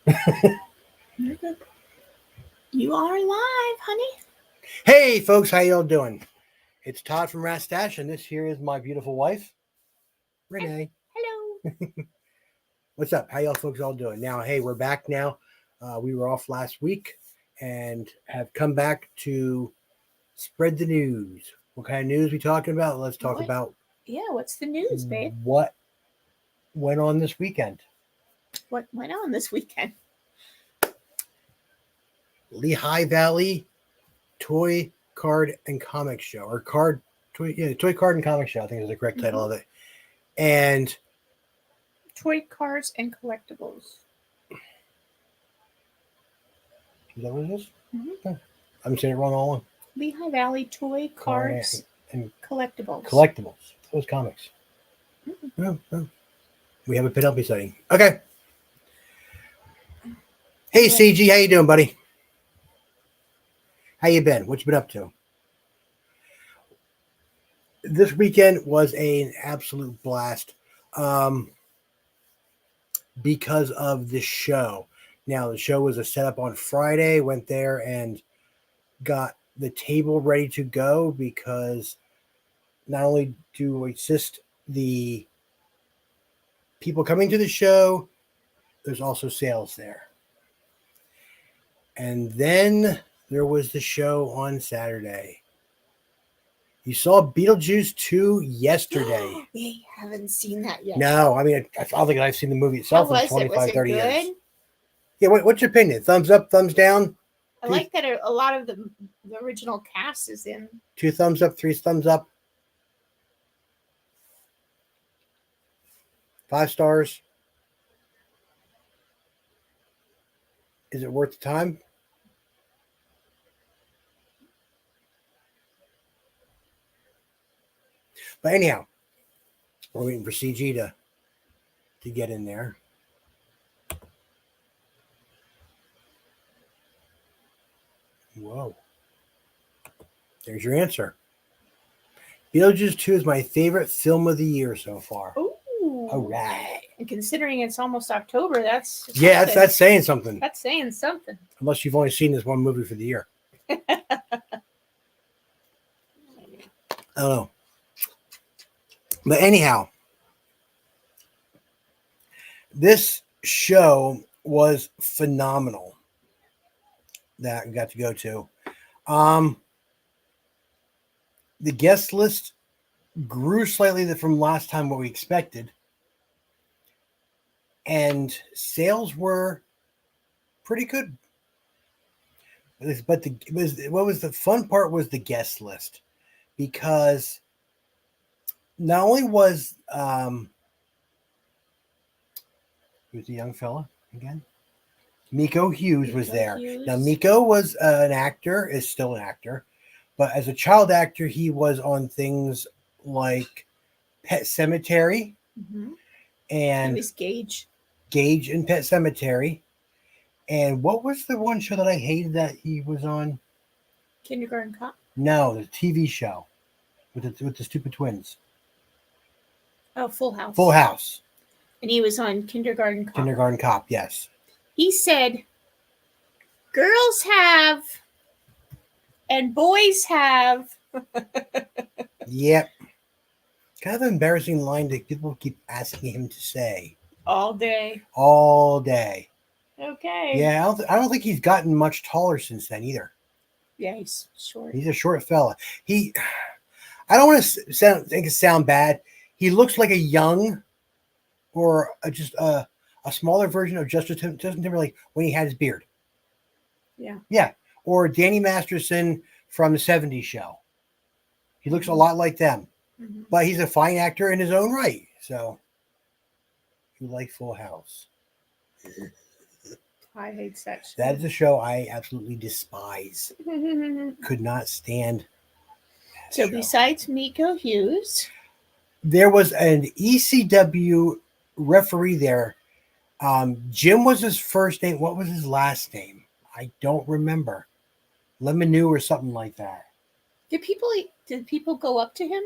You are live, honey. Hey, folks, how y'all doing? It's Todd from Wrester, and this here is my beautiful wife, Renee. Hello. What's up? How y'all folks all doing? Now, hey, we're back now. We were off last week and have come back to spread the news. What kind of news we talking about? Let's talk about what's the news, babe? what went on this weekend. What went on this weekend? Lehigh Valley Toy Card and Comic Show, or Toy Card and Comic Show, I think is the correct title of it. And Toy cars and collectibles. Is that what it is? Mm-hmm. I'm saying it wrong all along. Lehigh Valley Toy Cards and Collectibles. Collectibles. Those comics. Mm-hmm. Oh. We have a Penelope sighting. Okay. Hey, CG, how you doing, buddy? How you been? What you been up to? This weekend was an absolute blast because of the show. Now, the show was a setup on Friday. Went there and got the table ready to go because not only do we assist the people coming to the show, there's also sales there. And then there was the show on Saturday. You saw Beetlejuice 2 yesterday. We haven't seen that yet. No, I mean, I don't think I've seen the movie itself in 25, 30 good? years. Yeah, what's your opinion? Thumbs up, thumbs down? I like that a lot of the original cast is in. 2 thumbs up, 3 thumbs up. 5 stars. Is it worth the time? But anyhow, we're waiting for CG to get in there. Whoa. There's your answer. Beetlejuice 2 is my favorite film of the year so far. Ooh. All right. And considering it's almost October, that's saying something. That's saying something. Unless you've only seen this one movie for the year. I don't know. But anyhow, this show was phenomenal that we got to go to. The guest list grew slightly from last time what we expected. And sales were pretty good. But what was the fun part was the guest list. Because not only was who's the young fella again? Miko Hughes was there. Now Miko was an actor, is still an actor, but as a child actor, he was on things like Pet Sematary, and it was Gage in Pet Sematary. And what was the one show that I hated that he was on? Kindergarten Cop? No, the TV show with the stupid twins. Oh, Full House. Full House. And he was on Kindergarten Cop. Kindergarten Cop, yes. He said, girls have and boys have. Yep. Kind of an embarrassing line that people keep asking him to say. All day. All day. Okay. Yeah, I don't think he's gotten much taller since then either. Yeah, he's short. He's a short fella. I don't want to think it sound bad. He looks like a young or just a smaller version of Justin Timberlake when he had his beard. Yeah. Yeah. Or Danny Masterson from the 70s show. He looks a lot like them. Mm-hmm. But he's a fine actor in his own right. So, you like Full House. I hate that show. That is a show I absolutely despise. Could not stand that So, show. besides Miko Hughes, there was an ECW referee there. Jim was his first name. What was his last name? I don't remember. Lemonu or something like that. Did people go up to him?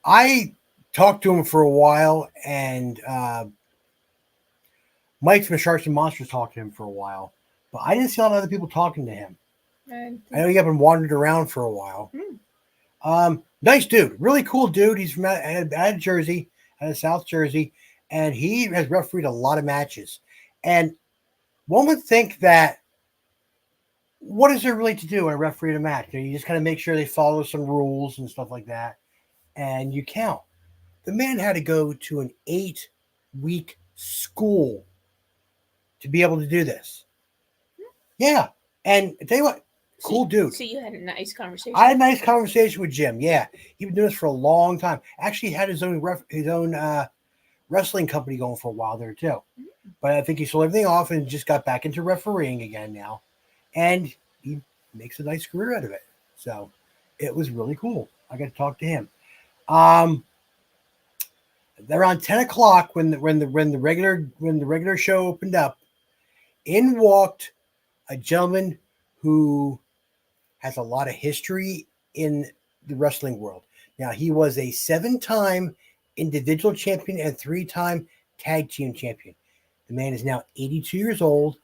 I talked to him for a while, and Mike from Sharks and Monsters talked to him for a while, but I didn't see a lot of other people talking to him. And I know he got been wandered around for a while. Nice dude, really cool dude. He's from out of Jersey, out of South Jersey, and he has refereed a lot of matches. And one would think that what is there really to do when a referee in a match? You just kind of make sure they follow some rules and stuff like that, and you count. The man had to go to an 8-week school to be able to do this. Yeah, and I tell you what, cool dude. So you had a nice conversation. I had a nice conversation with Jim. Yeah, he's been doing this for a long time. Actually, he had his own wrestling company going for a while there too. But I think he sold everything off and just got back into refereeing again now, and he makes a nice career out of it. So it was really cool. I got to talk to him. Around 10 o'clock when the regular show opened up, in walked a gentleman who has a lot of history in the wrestling world. Now, he was a 7-time individual champion and 3-time tag team champion. The man is now 82 years old,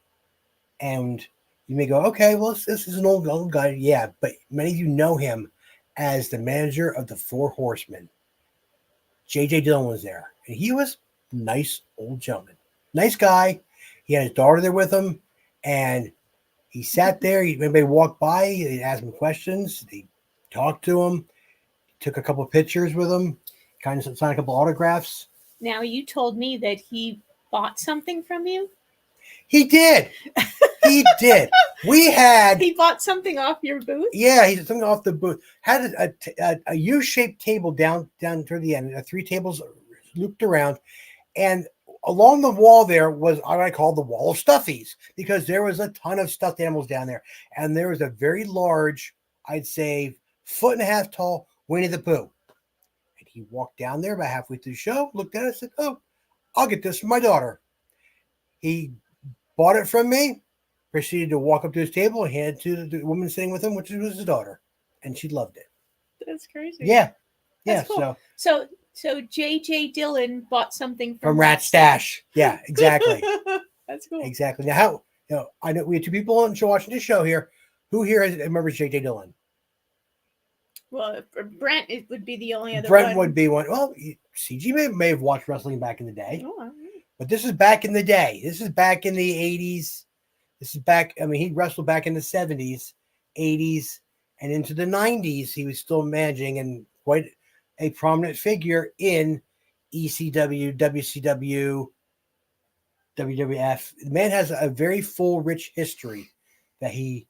and you may go, okay, well, this is an old guy. Yeah, but many of you know him as the manager of the Four Horsemen. J.J. Dillon was there, and he was a nice old gentleman. Nice guy. He had his daughter there with him, and he sat there. Everybody walked by. They asked him questions. They talked to him, took a couple of pictures with him, kind of signed a couple autographs. Now, you told me that he bought something from you. He did. He did. He bought something off your booth? Yeah, he's something off the booth. Had a U-shaped table down toward the end. 3 tables looped around. And along the wall there was what I call the wall of stuffies, because there was a ton of stuffed animals down there. And there was a very large, I'd say, 1.5 foot tall Winnie the Pooh. And he walked down there about halfway through the show, looked at it, and said, oh, I'll get this for my daughter. He bought it from me, proceeded to walk up to his table and hand it to the woman sitting with him, which was his daughter. And she loved it. That's crazy. Yeah. That's cool. So J.J. Dillon bought something from Rat Stash. Yeah, exactly. That's cool. Exactly. Now, I know we have 2 people on the show watching this show here. Who here remembers J.J. Dillon? Well, Brent would be the only other Brent one. would be one. Well, CG may have watched wrestling back in the day. Oh, but this is back in the day. This is back in the 80s. This is back, he wrestled back in the 70s, 80s, and into the 90s. He was still managing and quite a prominent figure in ECW, WCW, WWF. The man has a very full, rich history that he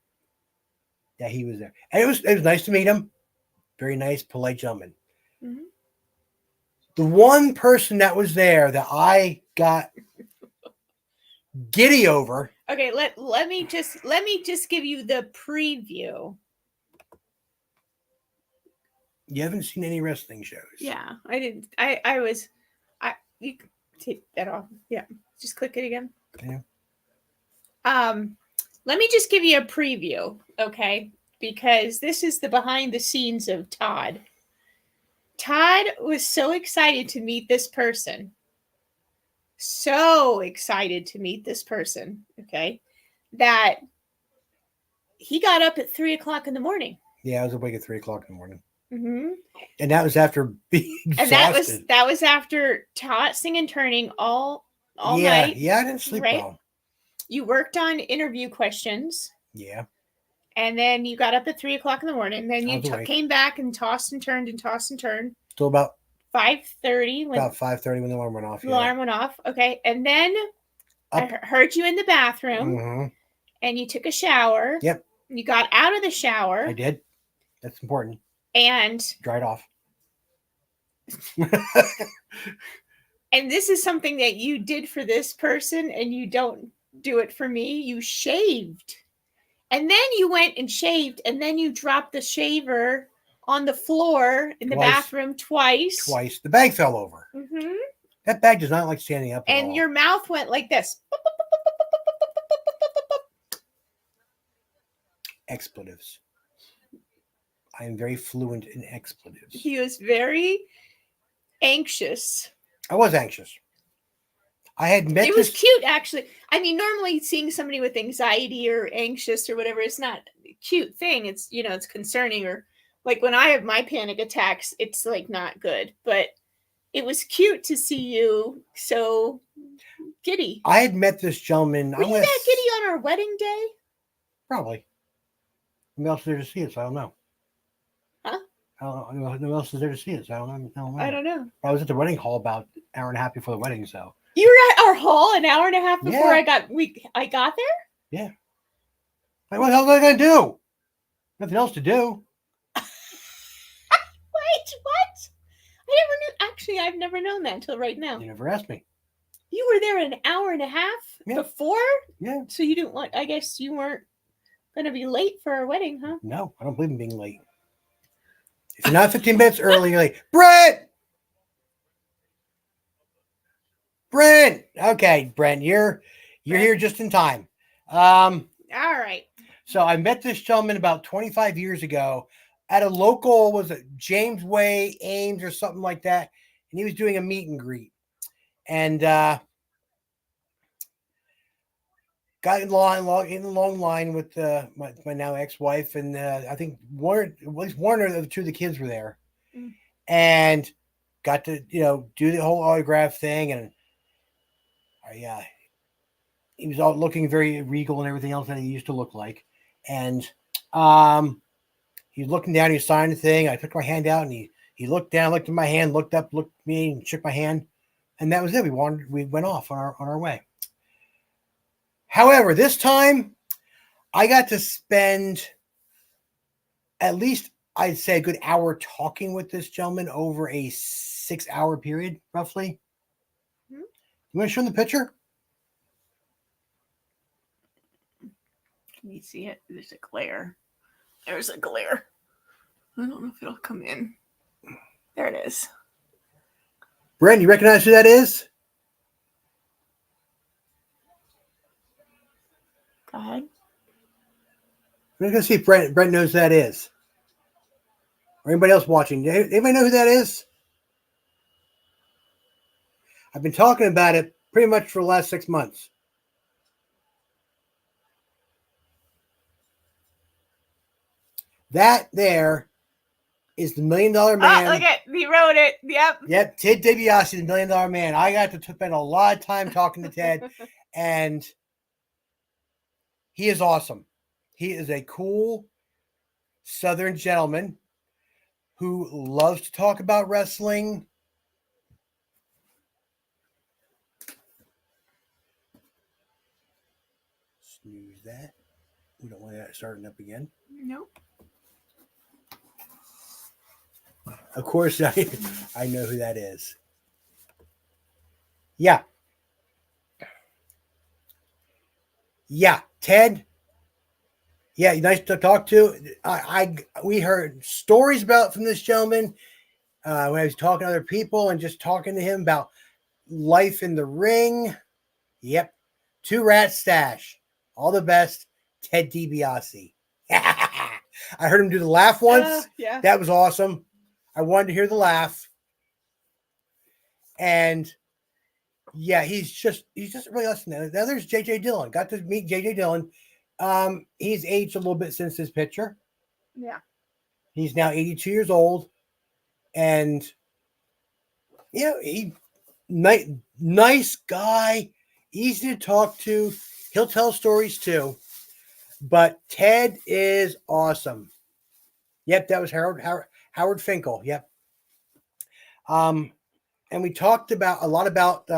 was there. And it was nice to meet him. Very nice, polite gentleman. Mm-hmm. The one person that was there that I got giddy over. Okay, let me just give you the preview. You haven't seen any wrestling shows. Yeah, I didn't. You can take that off. Yeah, just click it again. Yeah. Let me just give you a preview, okay? Because this is the behind the scenes of Todd. Todd was so excited to meet this person. So excited to meet this person, okay? That he got up at 3:00 in the morning. Yeah, I was awake at 3:00 in the morning. Mm-hmm. And that was after being exhausted. And that was after tossing and turning all night. Yeah, I didn't sleep well. You worked on interview questions. Yeah. And then you got up at 3:00 in the morning. Then you came back and tossed and turned. Till about 5:30. About 5:30 when the alarm went off. The alarm went off. Okay. And then I heard you in the bathroom. And you took a shower. Yep. You got out of the shower. I did. That's important. And dried off. And this is something that you did for this person, and you don't do it for me. You shaved. And then you went and shaved, and then you dropped the shaver on the floor in the bathroom twice. The bag fell over. Mm-hmm. That bag does not like standing up at all. And your mouth went like this. Expletives. I am very fluent in expletives. He was very anxious. I was anxious. I had met It was cute, actually. I mean, normally seeing somebody with anxiety or anxious or whatever is not a cute thing. It's, it's concerning. Or like when I have my panic attacks, it's like not good. But it was cute to see you so giddy. I had met this gentleman. Were you that giddy on our wedding day? Probably. Who else is there to see us? I don't know. Huh? I don't know. Who else is there to see us? I don't know. I don't know. I was at the wedding hall about an hour and a half before the wedding, so. You were at our hall an hour and a half before I got there? Yeah. Like, what the hell was I going to do? Nothing else to do. Wait, what? I never knew. Actually, I've never known that until right now. You never asked me. You were there an hour and a half before? Yeah. So you didn't I guess you weren't going to be late for our wedding, huh? No, I don't believe in being late. If you're not 15 minutes early, you're like, Brent. Okay, Brent, you're here just in time. All right. So I met this gentleman about 25 years ago at a local, was it James Way, Ames, or something like that, and he was doing a meet and greet, and got in the long line with my now ex-wife, and I think at least one or the two of the kids were there, and got to do the whole autograph thing, and he was all looking very regal and everything else that he used to look like. And he was looking down, he signed the thing. I took my hand out and he looked down, looked at my hand, looked up, looked at me and shook my hand. And that was it. We went off on our way. However, this time I got to spend at least, I'd say, a good hour talking with this gentleman over a 6-hour period, roughly. You want to show him the picture? Can you see it? There's a glare. There's a glare. I don't know if it'll come in. There it is. Brent, you recognize who that is? Go ahead. We're going to see if Brent knows who that is. Or anybody else watching. Anybody know who that is? I've been talking about it pretty much for the last 6 months. That there is the $1 Million Man. Oh, look at, he wrote it. Yep, Ted DiBiase, the $1 Million Man. I got to spend a lot of time talking to Ted, and he is awesome. He is a cool Southern gentleman who loves to talk about wrestling. Snooze that. We don't want that starting up again. Nope. Of course, I know who that is. Yeah. Yeah, Ted. Yeah, nice to talk to. We heard stories from this gentleman when I was talking to other people and just talking to him about life in the ring. Yep. 2 Rat Stash. All the best, Ted DiBiase. I heard him do the laugh once. Yeah. That was awesome. I wanted to hear the laugh. And yeah, he's just really awesome. Now there's JJ Dillon. Got to meet JJ Dillon. He's aged a little bit since his picture. Yeah. He's now 82 years old. And he nice guy, easy to talk to. He'll tell stories too. But Ted is awesome. Yep, that was Howard Finkel. Yep. And we talked a lot about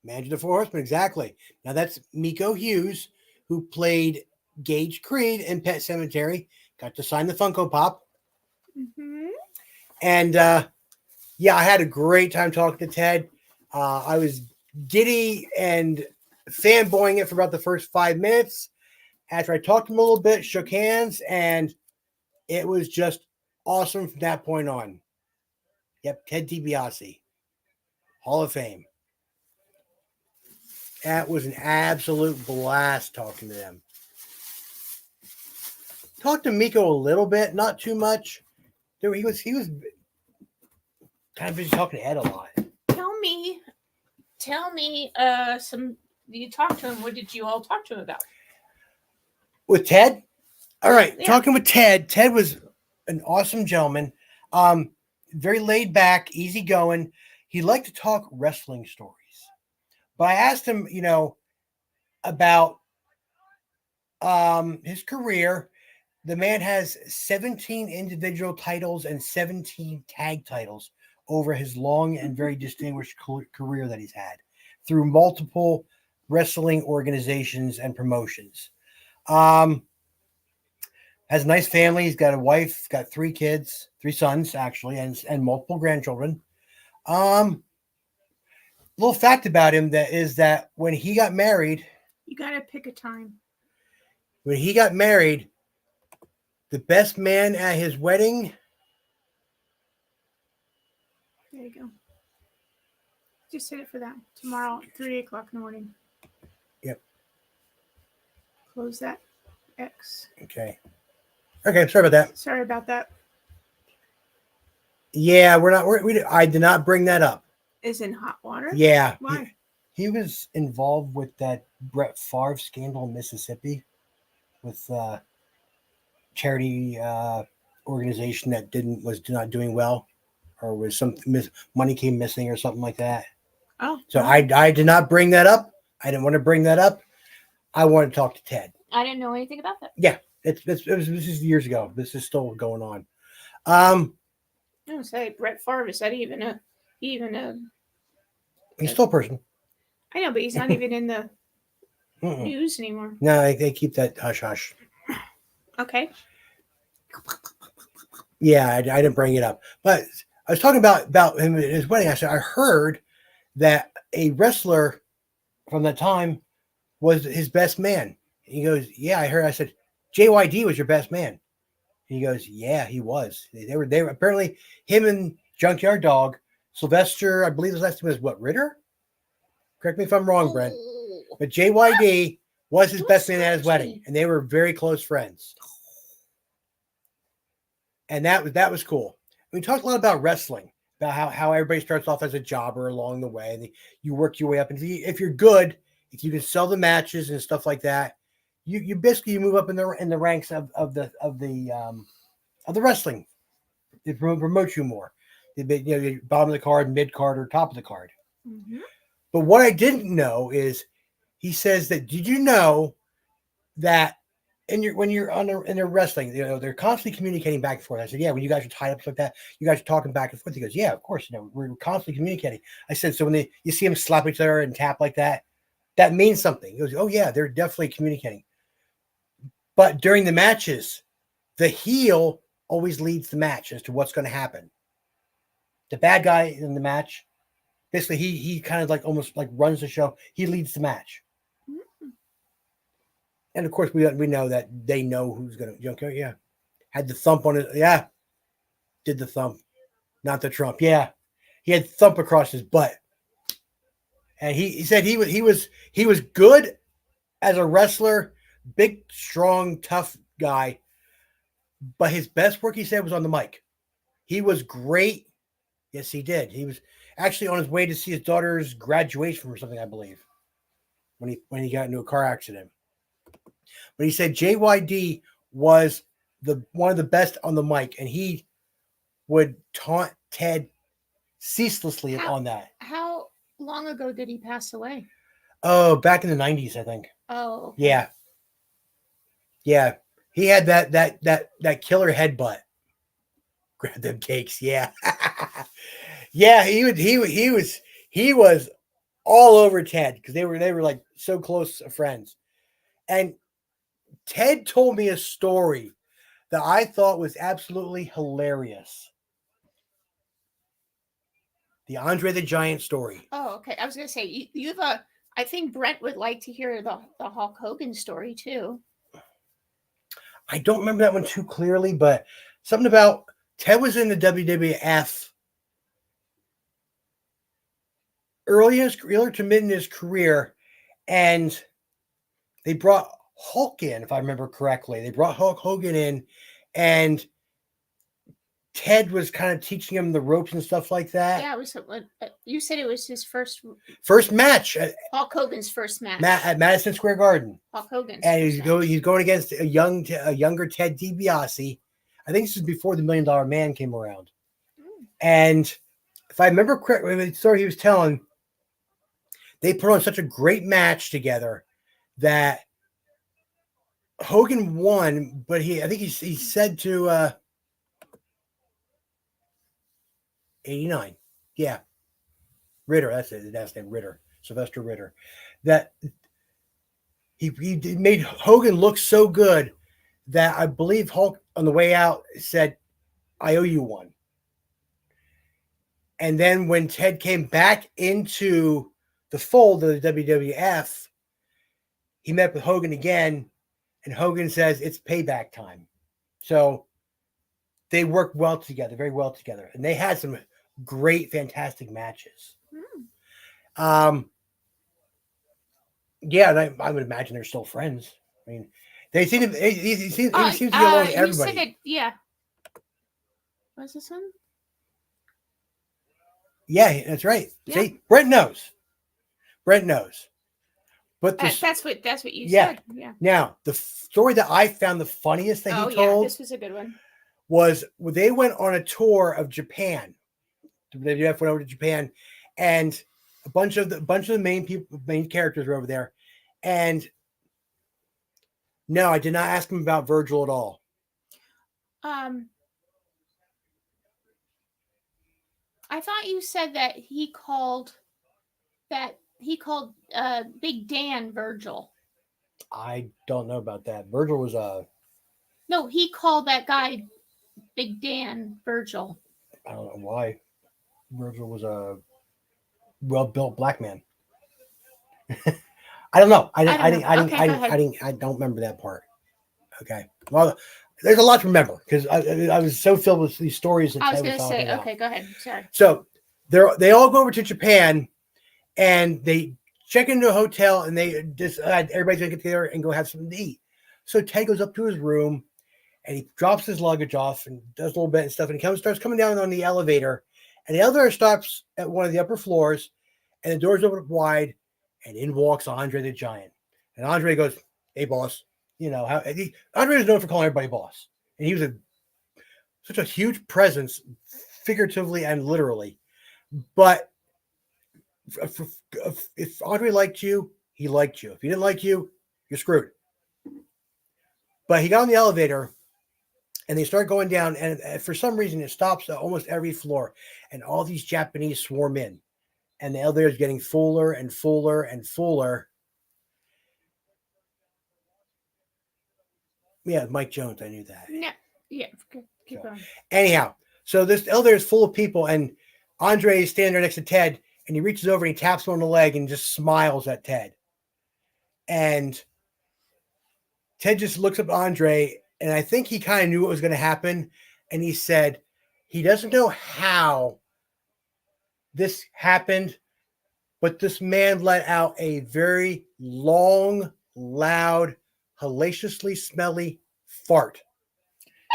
Manage the Four Horsemen. Exactly. Now that's Miko Hughes, who played Gage Creed in Pet Sematary. Got to sign the Funko Pop. Mm-hmm. And I had a great time talking to Ted. I was giddy and fanboying it for about the first 5 minutes. After I talked to him a little bit, shook hands, and it was just awesome from that point on. Yep, Ted DiBiase, Hall of Fame. That was an absolute blast talking to them. Talked to Miko a little bit, not too much. He was kind of busy talking to Ed a lot. Tell me, some. You talked to him. What did you all talk to him about? With Ted? All right, Yeah. talking with Ted. Ted was an awesome gentleman. Very laid back, easygoing. He liked to talk wrestling stories. But I asked him, about his career. The man has 17 individual titles and 17 tag titles over his long and very distinguished career that he's had through multiple wrestling organizations and promotions. Has a nice family. He's got a wife, got 3 kids, 3 sons actually, and multiple grandchildren. Little fact about him that is that when he got married, You gotta pick a time. when he got married, the best man at his wedding. There you go. Just hit it for that. Tomorrow, 3 o'clock in the morning. Yep. Close that X. Okay. Sorry about that. Sorry about that. Yeah, I did not bring that up. Is in hot water? Yeah. Why? He was involved with that Brett Favre scandal in Mississippi with charity organization that was not doing well, or was some money came missing or something like that. Oh. So I did not bring that up. I didn't want to bring that up. I wanted to talk to Ted. I didn't know anything about that. Yeah, this is years ago. This is still going on. I don't say Brett Favre. Is that even a? He's still a person. I know, but he's not even in the news anymore. No, they keep that hush hush. Okay. Yeah, I didn't bring it up, but I was talking about him at his wedding. I said I heard that a wrestler from that time was his best man. He goes, "Yeah, I heard." I said, "JYD was your best man." He goes, "Yeah, he was. They were apparently him and Junkyard Dog, Sylvester. I believe his last name was what, Ritter? Correct me if I'm wrong, Brent. But JYD was his best man at his wedding, and they were very close friends. And that was cool. We talked a lot about wrestling, about how everybody starts off as a jobber along the way, and you work your way up. And if you're good, if you can sell the matches and stuff like that, you basically move up in the ranks of the wrestling. They promote you more. They bottom of the card, mid card, or top of the card. Mm-hmm. But what I didn't know is, he says that, did you know that when you're in a wrestling, they're constantly communicating back and forth. I said, yeah, when you guys are tied up like that, you guys are talking back and forth. He goes, yeah, of course, we're constantly communicating. I said, so when you see them slap each other and tap like that, that means something. He goes, oh yeah, they're definitely communicating. But during the matches, the heel always leads the match as to what's going to happen. The bad guy in the match, basically, he kind of almost runs the show. He leads the match. Mm-hmm. And of course, we know that they know who's going to jump. Yeah, had the thump on it. Yeah, did the thump, not the Trump. Yeah, he had thump across his butt, and he said he was good as a wrestler, big, strong, tough guy. But his best work, he said, was on the mic. He was great. Yes, he did. He was actually on his way to see his daughter's graduation or something, I believe, when he got into a car accident. But he said JYD was one of the best on the mic, and he would taunt Ted ceaselessly on that. How long ago did he pass away? Oh, back in the 90s, I think. Oh. Okay. Yeah. Yeah. He had that killer headbutt. Grab them cakes, yeah. Yeah, he was all over Ted because they were like so close friends. And Ted told me a story that I thought was absolutely hilarious. The Andre the Giant story. Oh, okay. I was gonna say you have I think Brent would like to hear the Hulk Hogan story too. I don't remember that one too clearly, but something about Ted was in the WWF earlier to mid in his career, and they brought Hulk in, if I remember correctly. They brought Hulk Hogan in, and Ted was kind of teaching him the ropes and stuff like that. Yeah, it was. You said it was his first match. Hulk Hogan's first match At Madison Square Garden. Hulk Hogan's. And he's going against a younger Ted DiBiase. I think this is before the $1 Million Man came around. And if I remember correctly, the story he was telling, they put on such a great match together that Hogan won, but I think he said to 89. Yeah. Ritter, that's it. That's name, Ritter. Sylvester Ritter. That he made Hogan look so good that I believe Hulk on the way out said, "I owe you one." And then when Ted came back into the fold of the WWF, he met with Hogan again, and Hogan says it's payback time. So they worked well together, very well together, and they had some great, fantastic matches. Yeah, and I would imagine they're still friends. I mean, they seem to. He seems to get along with everybody. You said it, yeah. Was this one? Yeah, that's right. Yeah. See, Brent knows. But that's what you said. Yeah. Now, the story that I found the funniest that he told. Yeah, this was a good one. Was they went on a tour of Japan. The WWF went over to Japan, and a bunch of the main characters were over there. And no, I did not ask him about Virgil at all. I thought you said that he called Big Dan Virgil. I don't know about that. Virgil was No, he called that guy Big Dan Virgil. I don't know why. Virgil was a well-built black man. I don't know. I don't remember that part. Okay. Well, there's a lot to remember because I was so filled with these stories. I was going to say, okay, go ahead. Sorry. So they all go over to Japan, and they check into a hotel, and they just everybody's going to get together and go have something to eat. So Ted goes up to his room, and he drops his luggage off and does a little bit and stuff, and he starts coming down on the elevator, and the elevator stops at one of the upper floors, and the doors open up wide, and in walks Andre the Giant. And Andre goes, "Hey, boss." You know, Andre is known for calling everybody boss. And he was such a huge presence, figuratively and literally. But if Andre liked you, he liked you. If he didn't like you, you're screwed. But he got on the elevator, and they start going down, and for some reason, it stops at almost every floor. And all these Japanese swarm in. And the elevator is getting fuller and fuller and fuller. Yeah, Mike Jones. I knew that. No, yeah, keep going. Anyhow, so this elevator is full of people, and Andre is standing there next to Ted, and he reaches over and he taps him on the leg and just smiles at Ted. And Ted just looks up at Andre, and I think he kind of knew what was going to happen, and he said he doesn't know how this happened, but this man let out a very long, loud, hellaciously smelly fart.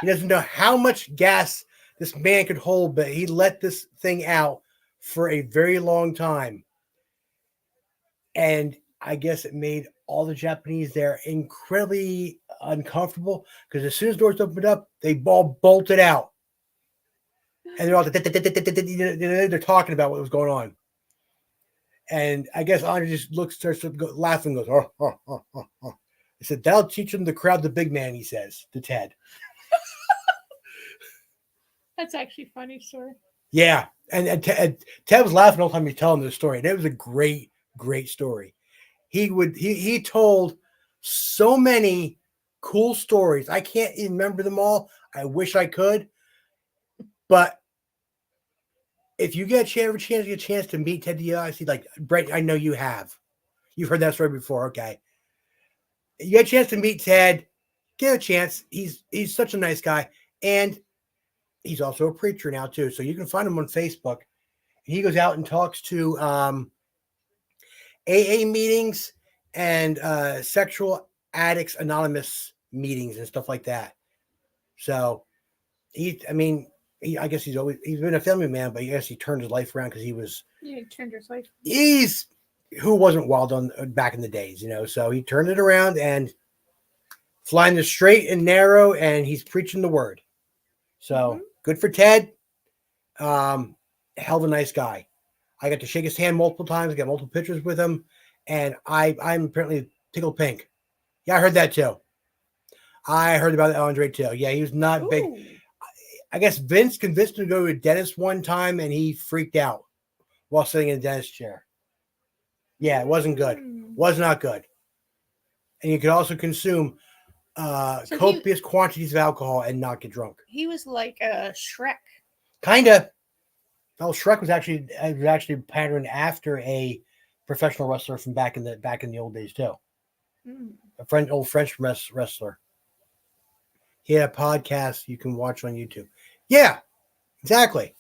He doesn't know how much gas this man could hold, but he let this thing out for a very long time. And I guess it made all the Japanese there incredibly uncomfortable because as soon as doors opened up, they all bolted out. And they're all they're talking about what was going on. And I guess Andre just starts to laugh and goes, oh. He said, that'll teach him to crowd the big man, he says to Ted. That's actually a funny story. Yeah. And Ted was laughing all the time he was telling the story. And it was a great, great story. He told so many cool stories. I can't even remember them all. I wish I could. But if you get a chance to meet Ted DiBiase, like Brett, I know you have. You've heard that story before. Okay. You get a chance to meet Ted, get a chance. He's such a nice guy. And he's also a preacher now, too. So you can find him on Facebook. He goes out and talks to AA meetings and Sexual Addicts Anonymous meetings and stuff like that. So, I guess he's been a family man, but I guess he turned his life around because turned his life. he's who wasn't wild on back in the days, So he turned it around and flying the straight and narrow, and he's preaching the word. So good for Ted. Hell of a nice guy. I got to shake his hand multiple times, got multiple pictures with him, and I'm apparently tickled pink. Yeah, I heard that too. I heard about Andre too. Yeah, he was not big. I guess Vince convinced him to go to a dentist one time, and he freaked out while sitting in a dentist chair. Yeah, it wasn't good. Was not good. And you could also consume copious quantities of alcohol and not get drunk. He was like a Shrek. Kinda. Well, Shrek was actually patterned after a professional wrestler from back in the old days too. A old French wrestler. He had a podcast you can watch on YouTube. Yeah, exactly.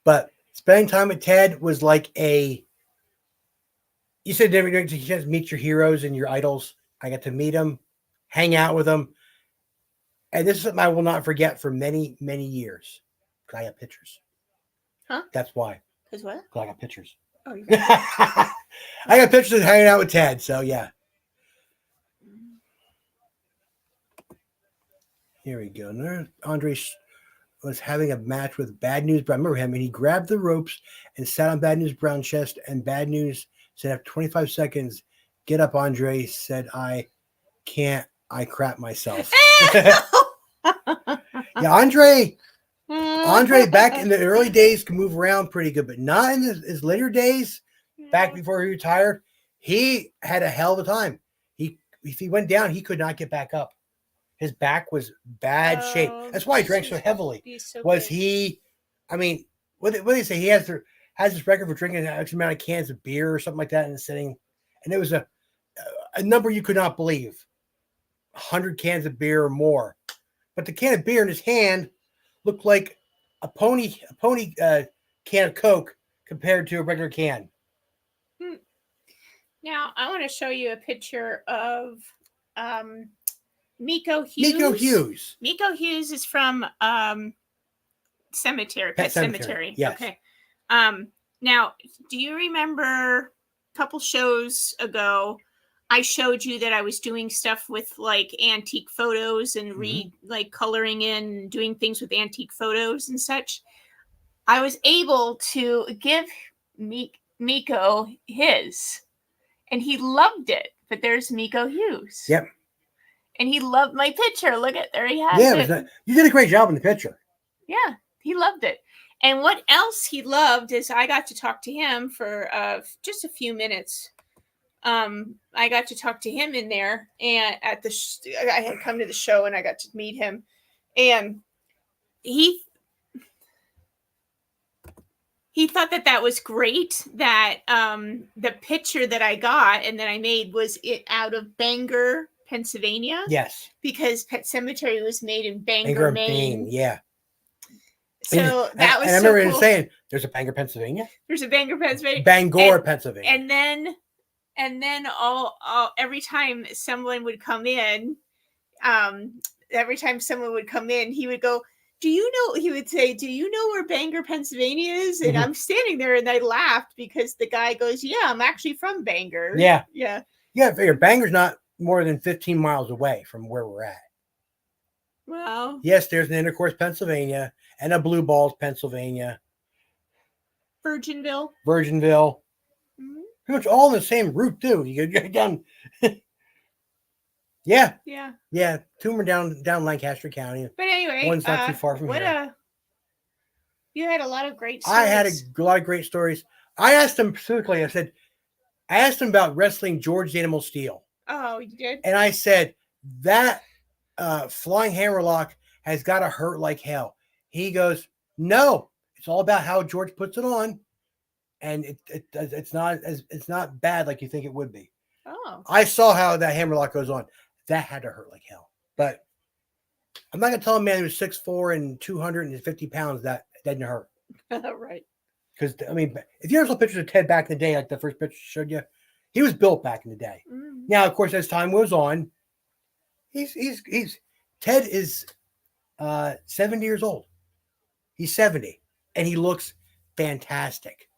But spending time with Ted was like you said never you just meet your heroes and your idols. I got to meet them, hang out with them. And this is something I will not forget for many, many years. Because I have pictures. Huh? That's why. Because what? Because I got pictures. Oh, you got I got pictures of hanging out with Ted, so yeah. Here we go. Andre was having a match with Bad News Brown. I remember him, and he grabbed the ropes and sat on Bad News Brown's chest, and Bad News said after 25 seconds, "Get up, Andre," said, "I can't. I crap myself." Yeah, Andre back in the early days could move around pretty good, but not in his later days, back before he retired. He had a hell of a time. If he went down, he could not get back up. His back was bad shape. That's why he drank so heavily. He? I mean, what do they say? He has this record for drinking an X amount of cans of beer or something like that in the sitting, and it was a number you could not believe. 100 cans of beer or more, but the can of beer in his hand looked like a pony can of Coke compared to a regular can. Now I want to show you a picture of Miko Hughes. Miko Hughes is from Pet Cemetery. Yes. Okay. Now, do you remember a couple shows ago? I showed you that I was doing stuff with like antique photos and like coloring in, doing things with antique photos and such. I was able to give Miko his, and he loved it. But there's Miko Hughes. Yep. And he loved my picture. Look at there he has it. You did a great job in the picture. Yeah, he loved it. And what else he loved is I got to talk to him for just a few minutes. I got to talk to him in there, and at I had come to the show, and I got to meet him, and he thought that was great. That the picture that I got and that I made was it out of Bangor, Pennsylvania. Yes, because Pet Cemetery was made in Bangor, Maine. Yeah. So that was. And I remember him saying, "There's a Bangor, Pennsylvania." There's a Bangor, Pennsylvania. Bangor, Pennsylvania. And then all every time someone would come in, he would go, "Do you know?" He would say, "Do you know where Bangor, Pennsylvania is?" And I'm standing there, and I laughed because the guy goes, "Yeah, I'm actually from Bangor." Yeah. Yeah. Yeah, figure Bangor's not more than 15 miles away from where we're at. Well. Yes, there's an Intercourse, Pennsylvania, and a Blue Balls, Pennsylvania. Virginville. Pretty much all in the same route, too. You go down. Yeah. Yeah. Two of them are down Lancaster County. But anyway. One's not too far from here. You had a lot of great stories. I had a lot of great stories. I asked him specifically, I asked him about wrestling George Animal Steel. Oh, you did? And I said, that flying hammerlock has got to hurt like hell. He goes, "No, it's all about how George puts it on. And it's not bad like you think it would be." Oh. I saw how that hammerlock goes on. That had to hurt like hell. But I'm not going to tell a man who's 6'4" and 250 pounds that didn't hurt. Right. Because, I mean, if you ever saw pictures of Ted back in the day, like the first picture showed you, he was built back in the day. Now, of course, as time goes on, Ted is 70 years old. He's 70, and he looks fantastic.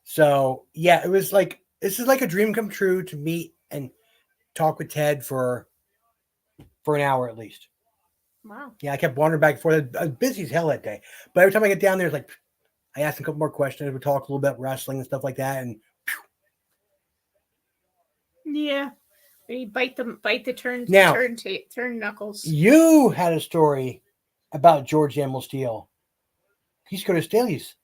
So yeah, it was like this is like a dream come true to meet and talk with Ted for an hour at least. Wow. Yeah, I kept wandering back and forth. I was busy as hell that day, but every time I get down there, it's like I asked him a couple more questions. We talk a little bit wrestling and stuff like that, and Yeah. You bite the now turn knuckles. you had a story about George Animal Steel. He used to go to Staley's.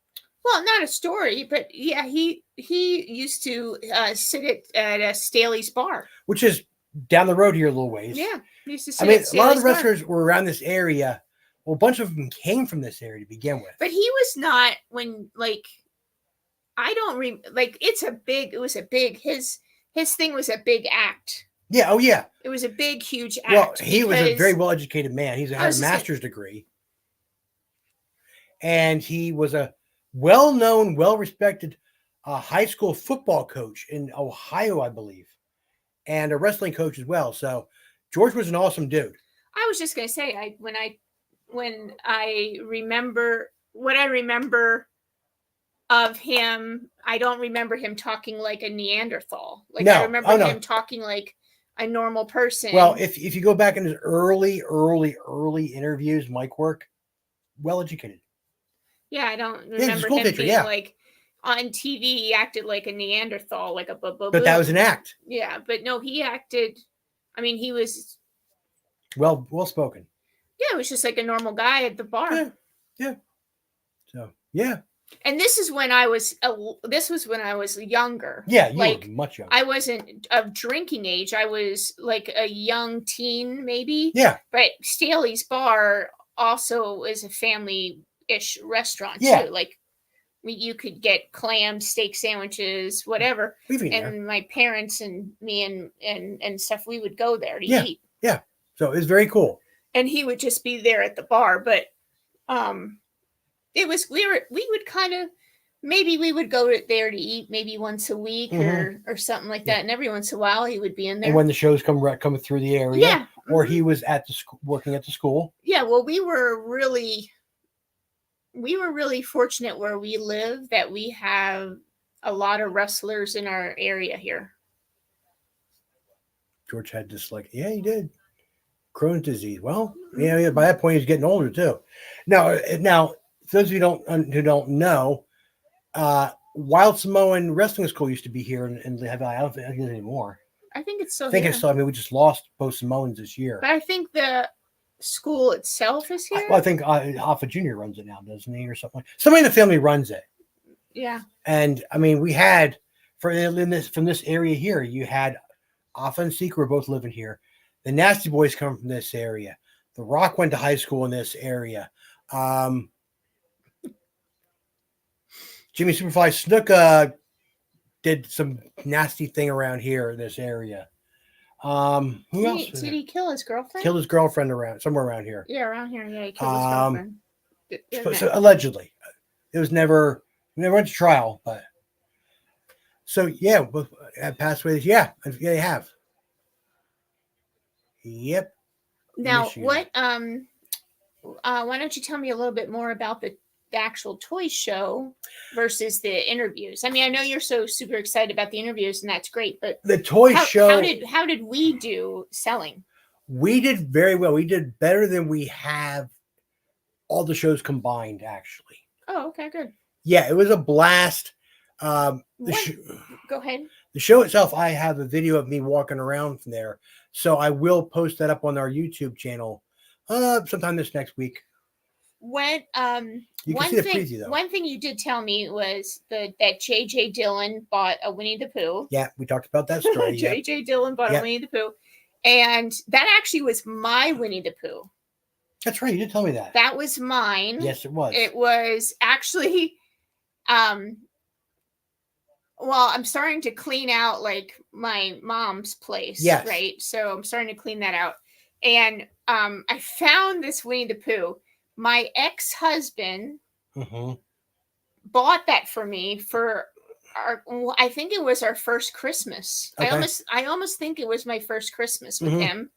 Well, not a story, but yeah, he used to sit at Staley's bar, which is down the road here a little ways. Yeah, he used to I sit mean, at a lot of Staley's the bar. wrestlers were around this area. Well, a bunch of them came from this area to begin with. But he was not when like I don't like it was a big his thing was a big act. Yeah. Oh, yeah. It was a big, huge act. Well, he was a very well-educated man. He's had a master's degree. And he was a well-known, well-respected high school football coach in Ohio, I believe, and a wrestling coach as well. So George was an awesome dude. I was just going to say, when I remember what I remember of him, I don't remember him talking like a Neanderthal. Like, I remember him talking like a normal person. Well, if you go back in his early interviews, mic work, well-educated. Yeah, I don't remember him being like on TV. He acted like a Neanderthal, like a but that was an act. Yeah, but no, he acted. I mean, he was well spoken. Yeah, it was just like a normal guy at the bar. Yeah. So yeah. And this is when I was. This was when I was younger. Yeah, you were much younger. I wasn't of drinking age. I was like a young teen, maybe. Yeah. But Staley's Bar also is a family-ish restaurant too. Like, you could get clam, steak sandwiches, whatever. And my parents and me and stuff, we would go there to eat. Yeah. So it was very cool. And he would just be there at the bar, but it was we would kind of maybe we would go there to eat maybe once a week or something like that. And every once in a while he would be in there. And when the shows come through the area, or he was at the working at the school. Yeah, well, we were really fortunate where we live that we have a lot of wrestlers in our area here. George had this he did. Crohn's disease. Well, yeah, by that point he's getting older too. Now, for those of you who don't know, Wild Samoan Wrestling School used to be here in Lehigh Valley. I don't think it is anymore. I think it's still. I mean, we just lost both Samoans this year. But I think the school itself is here. I think Alpha Junior runs it now, doesn't he, or something? Somebody in the family runs it. Yeah. And I mean, we had from this area here, you had Alpha and Seeker were both living here. The Nasty Boys come from this area. The Rock went to high school in this area. Jimmy Superfly Snuka did some nasty thing around here in this area. Who else? Did he kill his girlfriend? Killed his girlfriend somewhere around here. Yeah, around here. Yeah, he killed his girlfriend. So allegedly, it was never went to trial, but so yeah, passed away. Yeah, they have. Yep. Now, what? Why don't you tell me a little bit more about the actual toy show versus the interviews? I mean, I know you're so super excited about the interviews, and that's great. But the toy show. How did we do selling? We did very well. We did better than we have all the shows combined, actually. Oh, okay, good. Yeah, it was a blast. Go ahead. The show itself, I have a video of me walking around from there. So I will post that up on our YouTube channel sometime this next week. When you can see the preview, though. One thing you did tell me was that J.J. Dillon bought a Winnie the Pooh. Yeah, we talked about that story. J.J. Dillon bought a Winnie the Pooh. And that actually was my Winnie the Pooh. That's right. You did tell me that. That was mine. Yes, it was. It was actually well, I'm starting to clean out like my mom's place. Yes. Right. So I'm starting to clean that out. And I found this Winnie the Pooh. My ex-husband bought that for me for I think it was our first Christmas. Okay. I almost think it was my first Christmas with him.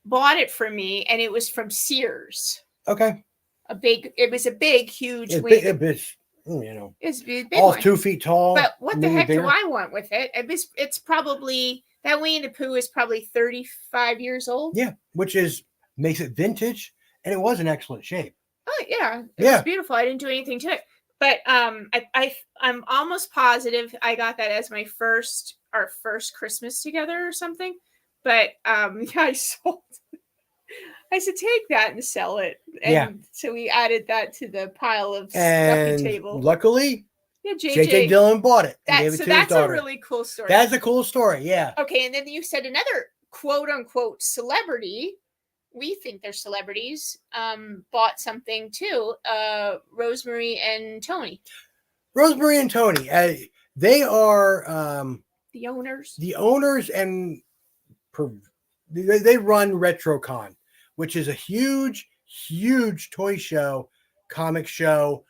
Bought it for me, and it was from Sears. Okay. It was a big, huge It's wing. big, it's, you know, It's a big all one. 2 feet tall. But what the maybe heck bigger. do I want with it? It's probably, that Winnie the Pooh is probably 35 years old. Yeah, which makes it vintage, and it was in excellent shape. Oh yeah, it was beautiful. I didn't do anything to it, but I'm almost positive I got that as our first Christmas together or something. But yeah, I said take that and sell it, and so we added that to the pile of stuffy table. Luckily, yeah, JJ Dillon bought it and gave it to his daughter. That's a really cool story. That's a cool story. Yeah. Okay, and then you said another quote unquote celebrity. We think they're celebrities. Bought something too. Rosemary and Tony. Rosemary and Tony. They are the owners. The owners, and they run RetroCon, which is a huge, huge toy show, comic show.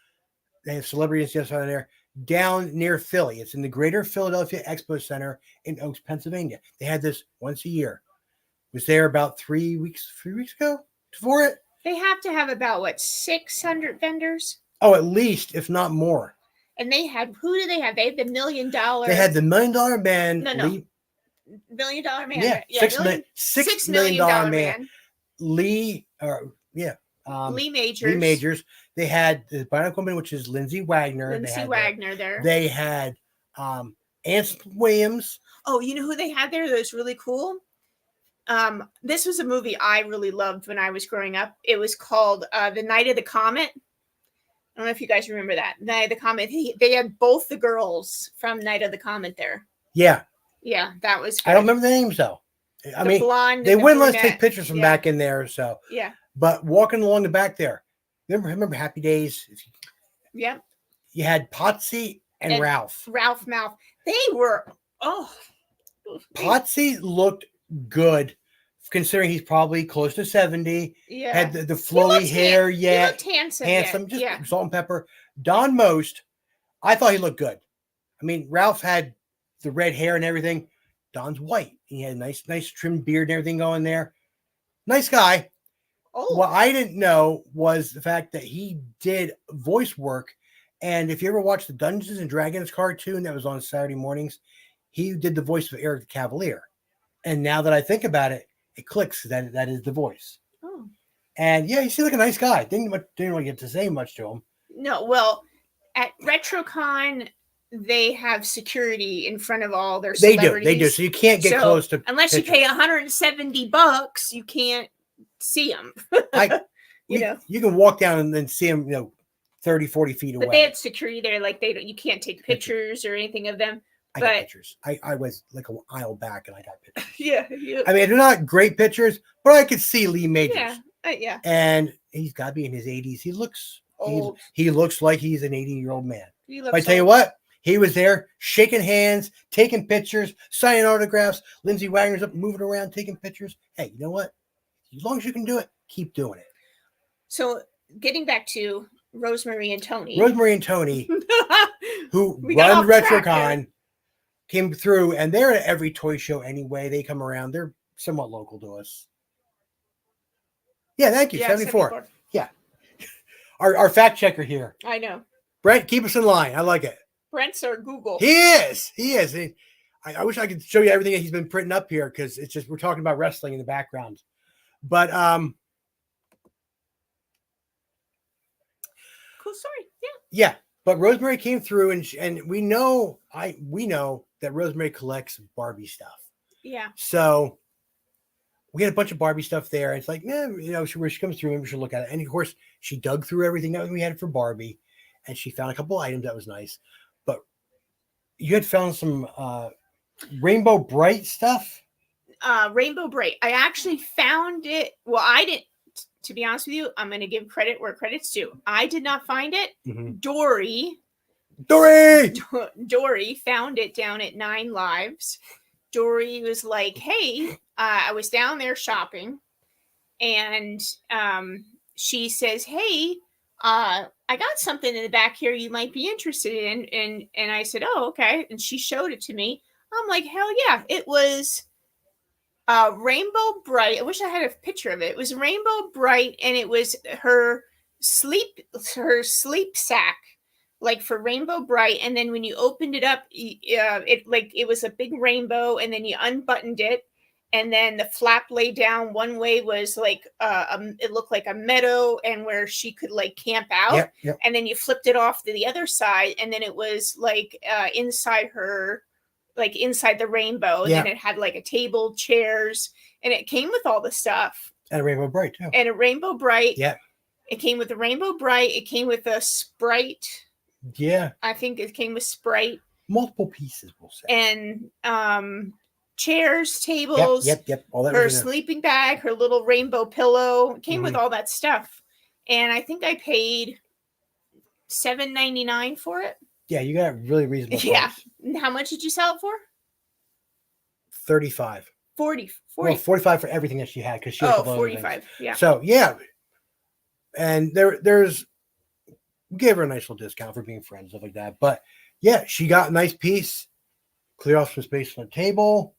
They have celebrities just on there down near Philly. It's in the Greater Philadelphia Expo Center in Oaks, Pennsylvania. They had this once a year. Was there about 3 weeks ago for it. They have to have about 600 vendors. Oh, at least, if not more. And they had, who do they have? They had the $1 million. They had the $1 Million Man. No. $1 Million Man. Yeah, $6 million man. Lee Majors. Lee Majors. They had the Bionicle Man, which is Lindsay Wagner. There. They had Anson Williams. Oh, you know who they had there that was really cool? This was a movie I really loved when I was growing up. It was called The Night of the Comet. I don't know if you guys remember that. Night of the Comet. They had both the girls from Night of the Comet there. Yeah. Yeah, that was good. I don't remember the names though. I mean, blonde, they wouldn't let us take pictures from back in there. So yeah. But walking along the back there, remember Happy Days? Yeah. You had Potsy and Ralph. Ralph Mouth. They were Potsy looked good, considering he's probably close to 70. Yeah. Had the flowy hair yet. He looked handsome. Just salt and pepper. Don Most, I thought he looked good. I mean, Ralph had the red hair and everything. Don's white. He had a nice trimmed beard and everything going there. Nice guy. Oh. What I didn't know was the fact that he did voice work. And if you ever watched the Dungeons and Dragons cartoon that was on Saturday mornings, he did the voice of Eric the Cavalier. And now that I think about it, it clicks that is the voice. Oh. And yeah, he seemed like a nice guy. Didn't really get to say much to him. No, well, at RetroCon, they have security in front of all their celebrities. They do. So you can't get close to unless pictures. You pay $170, you can't see them. You can walk down and then see them, 30, 40 feet away. But they had security there, you can't take pictures or anything of them. I got pictures. I was like an aisle back and I got pictures. Yeah. I mean, they're not great pictures, but I could see Lee Majors. Yeah. And he's got to be in his 80s. He looks old. He looks like he's an 80-year-old man. I tell you what, he was there shaking hands, taking pictures, signing autographs. Lindsay Wagner's up moving around, taking pictures. Hey, you know what? As long as you can do it, keep doing it. So getting back to Rosemary and Tony, who run RetroCon, came through, and they're at every toy show anyway. They come around. They're somewhat local to us. Yeah, thank you. 74. Yeah. Our fact checker here. I know. Brent, keep us in line. I like it. Brent's our Google. He is. I wish I could show you everything that he's been printing up here, because it's just we're talking about wrestling in the background. But cool story. Yeah. But Rosemary came through, and we know that Rosemary collects Barbie stuff. Yeah. So we had a bunch of Barbie stuff there. It's like, where she comes through, maybe we should look at it. And of course, she dug through everything that we had for Barbie, and she found a couple items that was nice. But you had found some Rainbow Bright stuff. Rainbow Bright. I actually found it. Well, I didn't. To be honest with you, I'm going to give credit where credit's due. I did not find it. Mm-hmm. Dory found it down at 9 Lives. Dory was like, hey, I was down there shopping, and she says, hey, I got something in the back here you might be interested in. And I said, oh, okay. And she showed it to me. I'm like, hell yeah. It was Rainbow Bright. I wish I had a picture of it. It was Rainbow Bright, and it was her sleep sack, like for Rainbow Bright, and then when you opened it up, it was a big rainbow, and then you unbuttoned it, and then the flap lay down. One way was like it looked like a meadow, and where she could like camp out, and then you flipped it off to the other side, and then it was like inside her, like inside the rainbow, and then it had like a table, chairs, and it came with all the stuff. And a Rainbow Bright too. And a Rainbow Bright. Yeah. It came with a Rainbow Bright. It came with a Sprite. Yeah. I think it came with Sprite. Multiple pieces, we'll say. And chairs, tables. Yep. All that. Her sleeping bag, her little rainbow pillow. It came with all that stuff. And I think I paid $7.99 for it. Yeah, you got a really reasonable price. Yeah. How much did you sell it for? $35. 40. Well, $45 for everything that she had, because she had a couple $45. Yeah. So yeah. And there's gave her a nice little discount for being friends, stuff like that. But yeah, she got a nice piece, clear off some space on the table,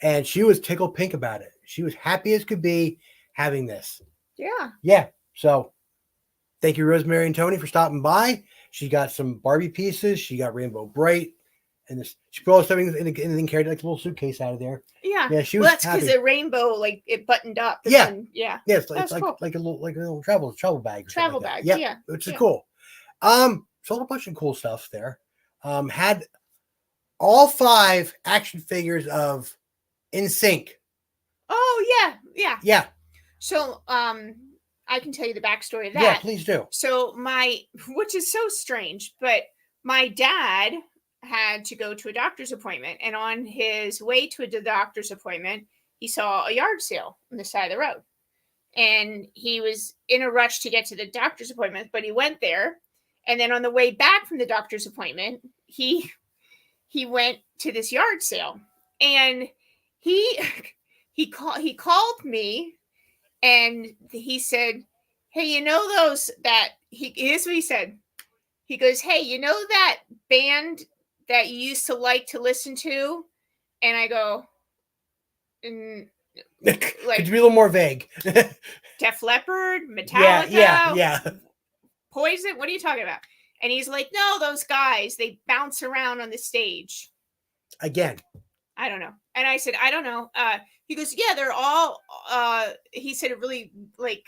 and she was tickled pink about it. She was happy as could be having this. Yeah. Yeah. So thank you, Rosemary and Tony, for stopping by. She got some Barbie pieces. She got Rainbow Bright. And she put all the stuff in and carried like a little suitcase out of there. Yeah. Yeah, she was that's because the rainbow, like it buttoned up. Yeah. Yeah. Yeah, it's like cool. like a little travel bag. Travel bag. Yeah. Which is cool. Sold a bunch of cool stuff there. Had all 5 action figures of NSYNC. Oh yeah. Yeah. So I can tell you the backstory of that. Yeah, please do. So which is so strange, but my dad had to go to a doctor's appointment, and on his way to the doctor's appointment, he saw a yard sale on the side of the road, and he was in a rush to get to the doctor's appointment, but he went there, and then on the way back from the doctor's appointment, he went to this yard sale, and he called me, and he said, "Hey, you know those that here's what he said. He goes, "Hey, you know that band that you used to like to listen to?" And I go, like, could you be a little more vague? Def Leppard, Metallica, yeah. Poison. What are you talking about? And he's like, "No, those guys, they bounce around on the stage." Again, I don't know. And I said, "I don't know." He goes, "Yeah, they're all." He said it really like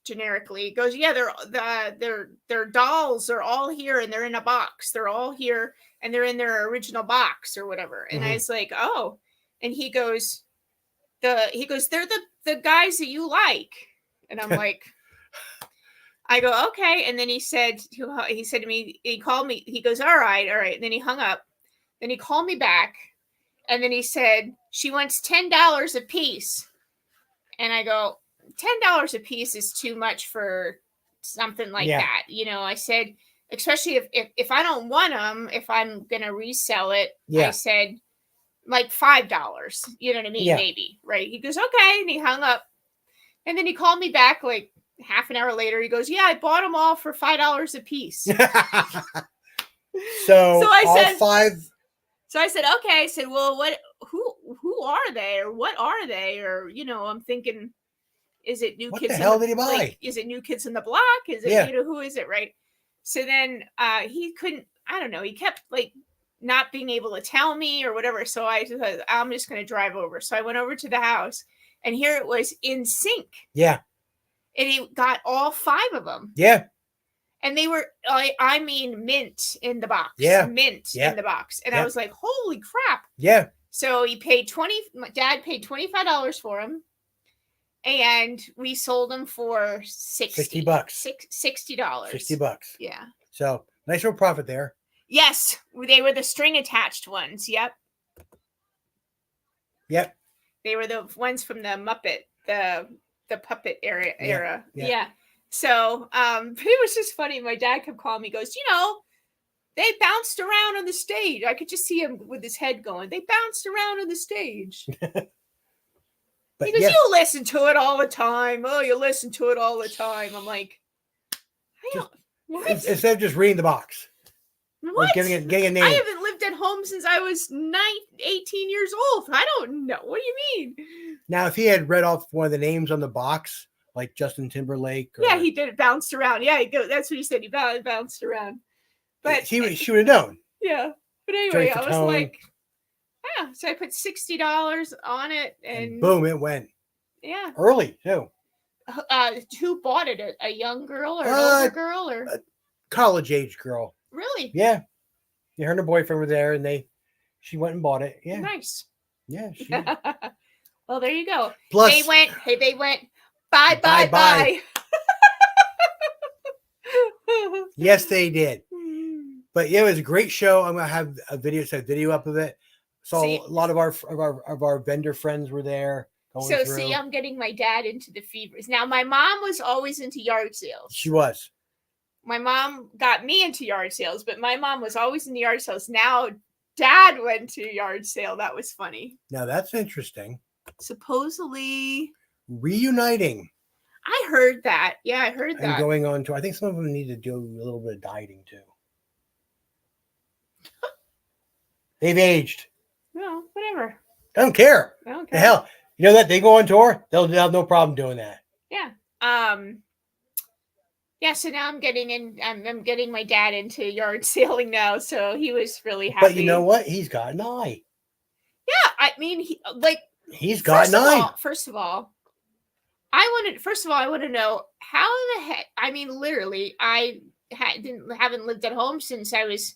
generically. He goes, "Yeah, they're dolls are all here, and they're in a box. They're all here, and they're in their original box or whatever." And I was like, "Oh," and he goes, they're the guys that you like," and I'm like, I go, "Okay," and then he said to me, he called me, he goes, all right, and then he hung up, then he called me back, and then he said, "She wants $10 a piece," and I go, $10 a piece is too much for something like that. You know, I said, especially if I don't want them, if I'm going to resell it, I said like $5, you know what I mean? Maybe. Right. He goes, okay. And he hung up, and then he called me back like half an hour later. He goes, "Yeah, I bought them all for $5 a piece." So I said, 5. So I said, okay. I said, "Well, who are they, or what are they?" Or, you know, I'm thinking, is it New Kids? What the hell did he buy? Like, is it New Kids in the Block? Is it, you know, who is it? Right. So then he couldn't, I don't know. He kept like not being able to tell me or whatever. So I said, I'm just going to drive over. So I went over to the house, and here it was NSYNC. Yeah. And he got all 5 of them. Yeah. And they were, I mean, mint in the box. Yeah. Mint in the box. And I was like, holy crap. Yeah. So he paid my dad paid $25 for them. And we sold them for $60. $60. $60. Yeah. So nice little profit there. Yes. They were the string attached ones. Yep. They were the ones from the Muppet, the puppet era. Yeah. So it was just funny. My dad kept calling me, goes, "You know, they bounced around on the stage." I could just see him with his head going, "They bounced around on the stage." He goes, "You listen to it all the time. Oh, you listen to it all the time." I'm like, what? Instead of just reading the box. What? Or getting a name. I haven't lived at home since I was 18 years old. I don't know. What do you mean? Now, if he had read off one of the names on the box, like Justin Timberlake. Yeah, he did it, bounced around. Yeah, that's what he said. He bounced around. But she would have known. Yeah. But anyway, I was like, yeah. So I put $60 on it, and boom, it went. Yeah. Early too. Who bought it? A young girl or an older girl or a college age girl? Really? Yeah. Her and her boyfriend were there, and she went and bought it. Yeah. Nice. Yeah. She Well, there you go. Plus, they went. Bye. Yes, they did. But yeah, it was a great show. I'm gonna have a video up of it. So a lot of our vendor friends were there. See, I'm getting my dad into the fevers. Now, my mom was always into yard sales. She was. My mom got me into yard sales, but my mom was always in the yard sales. Now, Dad went to yard sale. That was funny. Now that's interesting. Supposedly reuniting. I heard that. Yeah, I heard that. And going on to, I think some of them need to do a little bit of dieting too. They've aged. Well, whatever. I don't care. I don't care. The hell, you know that they go on tour, they'll have no problem doing that. Yeah. Yeah. So now I'm getting my dad into yard selling now. So he was really happy. But you know what? He's got an eye. Yeah, I mean, he's got an eye. First of all, I want to know how the heck. I mean, literally, I haven't lived at home since I was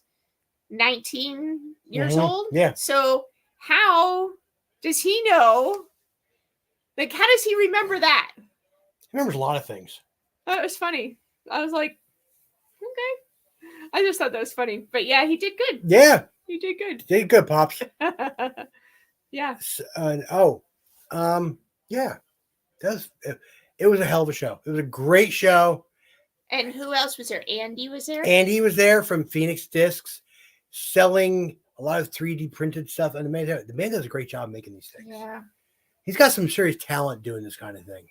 19 years old. Yeah. So how does he know? Like, how does he remember that? He remembers a lot of things. That was funny. I was like, okay. I just thought that was funny. But yeah, he did good. Yeah. He did good. He did good, Pops. Yeah. Yeah. It was a hell of a show. It was a great show. And who else was there? Andy was there? Andy was there from Phoenix Discs, selling a lot of 3D printed stuff. And the man does a great job making these things. Yeah. He's got some serious talent doing this kind of thing.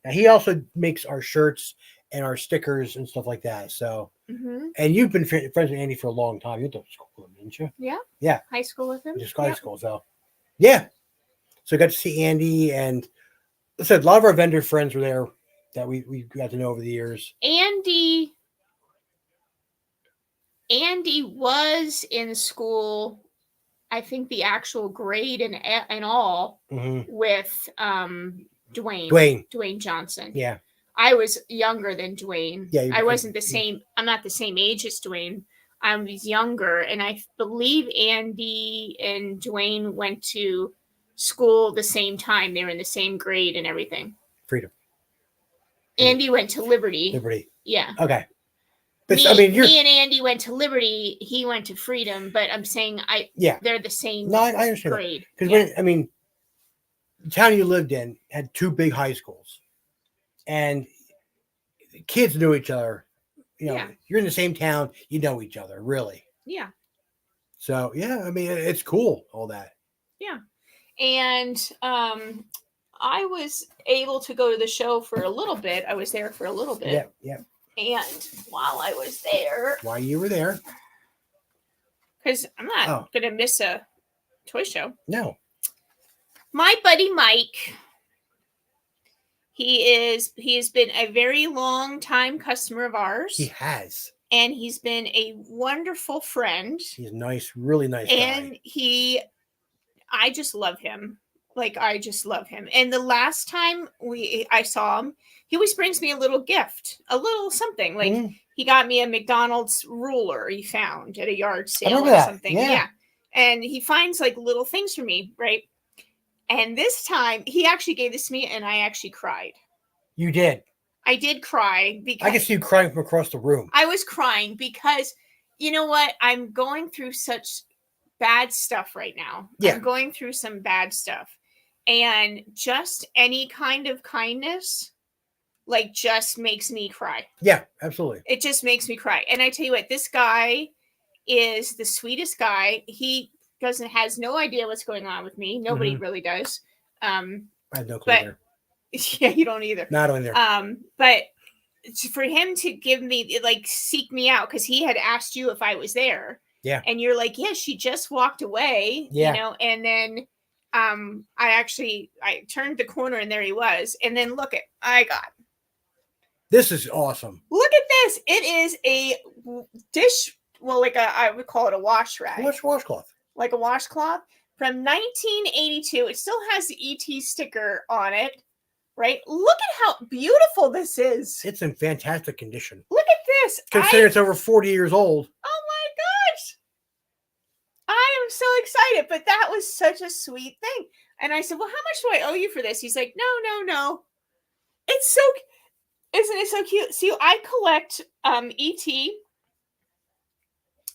Now, he also makes our shirts and our stickers and stuff like that. So, and you've been friends with Andy for a long time. You went to school with him, didn't you? Yeah. Yeah. High school with him? Just high school. So, yeah. So I got to see Andy, and like I said, a lot of our vendor friends were there that we got to know over the years. Andy was in school, I think the actual grade and all with Dwayne Johnson. Yeah. I was younger than Dwayne. Yeah. I wasn't the same. I'm not the same age as Dwayne. I was younger, and I believe Andy and Dwayne went to school the same time. They were in the same grade and everything. Freedom. Andy went to Liberty. Liberty. Yeah. Okay. But me and Andy went to Liberty. He went to Freedom, but I'm saying they're the same. No, I understand grade. Because the town you lived in had two big high schools, and kids knew each other. You know, you're in the same town, you know each other, really. Yeah. So yeah, I mean, it's cool, all that. Yeah. And I was able to go to the show for a little bit. I was there for a little bit. Yeah. And while I was there. While you were there. Because I'm not going to miss a toy show. No. My buddy Mike, he has been a very long time customer of ours. He has. And he's been a wonderful friend. He's nice, really nice guy. And I just love him. Like, I just love him. And the last time I saw him, he always brings me a little gift, a little something. Like, he got me a McDonald's ruler he found at a yard sale or something. Yeah. And he finds, like, little things for me, right? And this time, he actually gave this to me, and I actually cried. You did? I did cry. Because I can see you crying from across the room. I was crying because, you know what? I'm going through such bad stuff right now. Yeah. I'm going through some bad stuff. And just any kind of kindness, like, just makes me cry. Yeah, absolutely. It just makes me cry. And I tell you what, this guy is the sweetest guy. He has no idea what's going on with me. Nobody really does. I have no clue either. Yeah, you don't either. Not on there. But for him to give me, like, seek me out, because he had asked you if I was there. Yeah. And you're like, yeah, she just walked away. Yeah. You know, and then I turned the corner and there he was. And then I got This is awesome. Look at this. It is a dish. Well, I would call it a wash rag. Washcloth. Like a washcloth from 1982. It still has the ET sticker on it, right? Look at how beautiful this is. It's in fantastic condition. Look at this. Considering it's over 40 years old. Oh my gosh. I am so excited, but that was such a sweet thing. And I said, well, how much do I owe you for this? He's like, no. It's so, isn't it so cute? See, I collect E.T.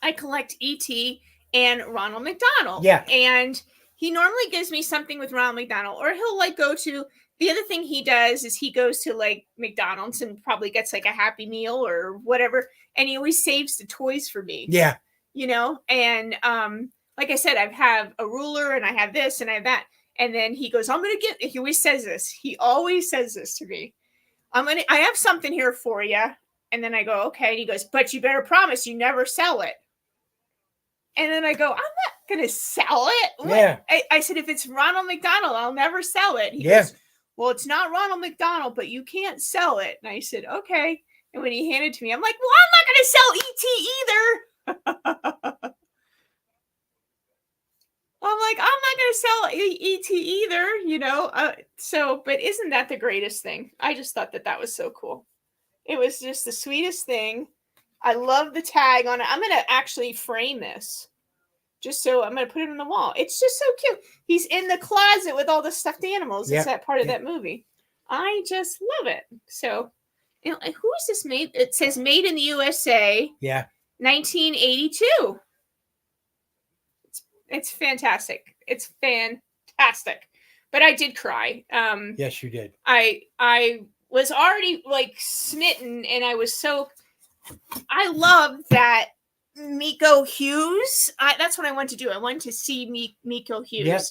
I collect E.T. and Ronald McDonald. Yeah. And he normally gives me something with Ronald McDonald, or he'll like go to, the other thing he does is he goes to like McDonald's and probably gets like a Happy Meal or whatever. And he always saves the toys for me. Yeah. You know, and like I said, I have a ruler and I have this and I have that. And then he goes, he always says this. He always says this to me. I have something here for you. And then I go, okay. And he goes, but you better promise you never sell it. And then I go, I'm not going to sell it. Yeah. I said, if it's Ronald McDonald, I'll never sell it. He Yeah. goes, well, it's not Ronald McDonald, but you can't sell it. And I said, okay. And when he handed it to me, I'm like, well, I'm not going to sell E.T. either. I'm like, I'm not going to sell E.T. either, you know. But isn't that the greatest thing? I just thought that was so cool. It was just the sweetest thing. I love the tag on it. I'm going to actually frame this. I'm going to put it on the wall. It's just so cute. He's in the closet with all the stuffed animals. Yep. It's that part of that movie. I just love it. So, who is this made? It says made in the USA. Yeah. 1982. It's fantastic. It's fantastic. But I did cry. Yes, you did. I was already like smitten, and I love that Miko Hughes. That's what I wanted to do. I wanted to see Miko Hughes. Yep.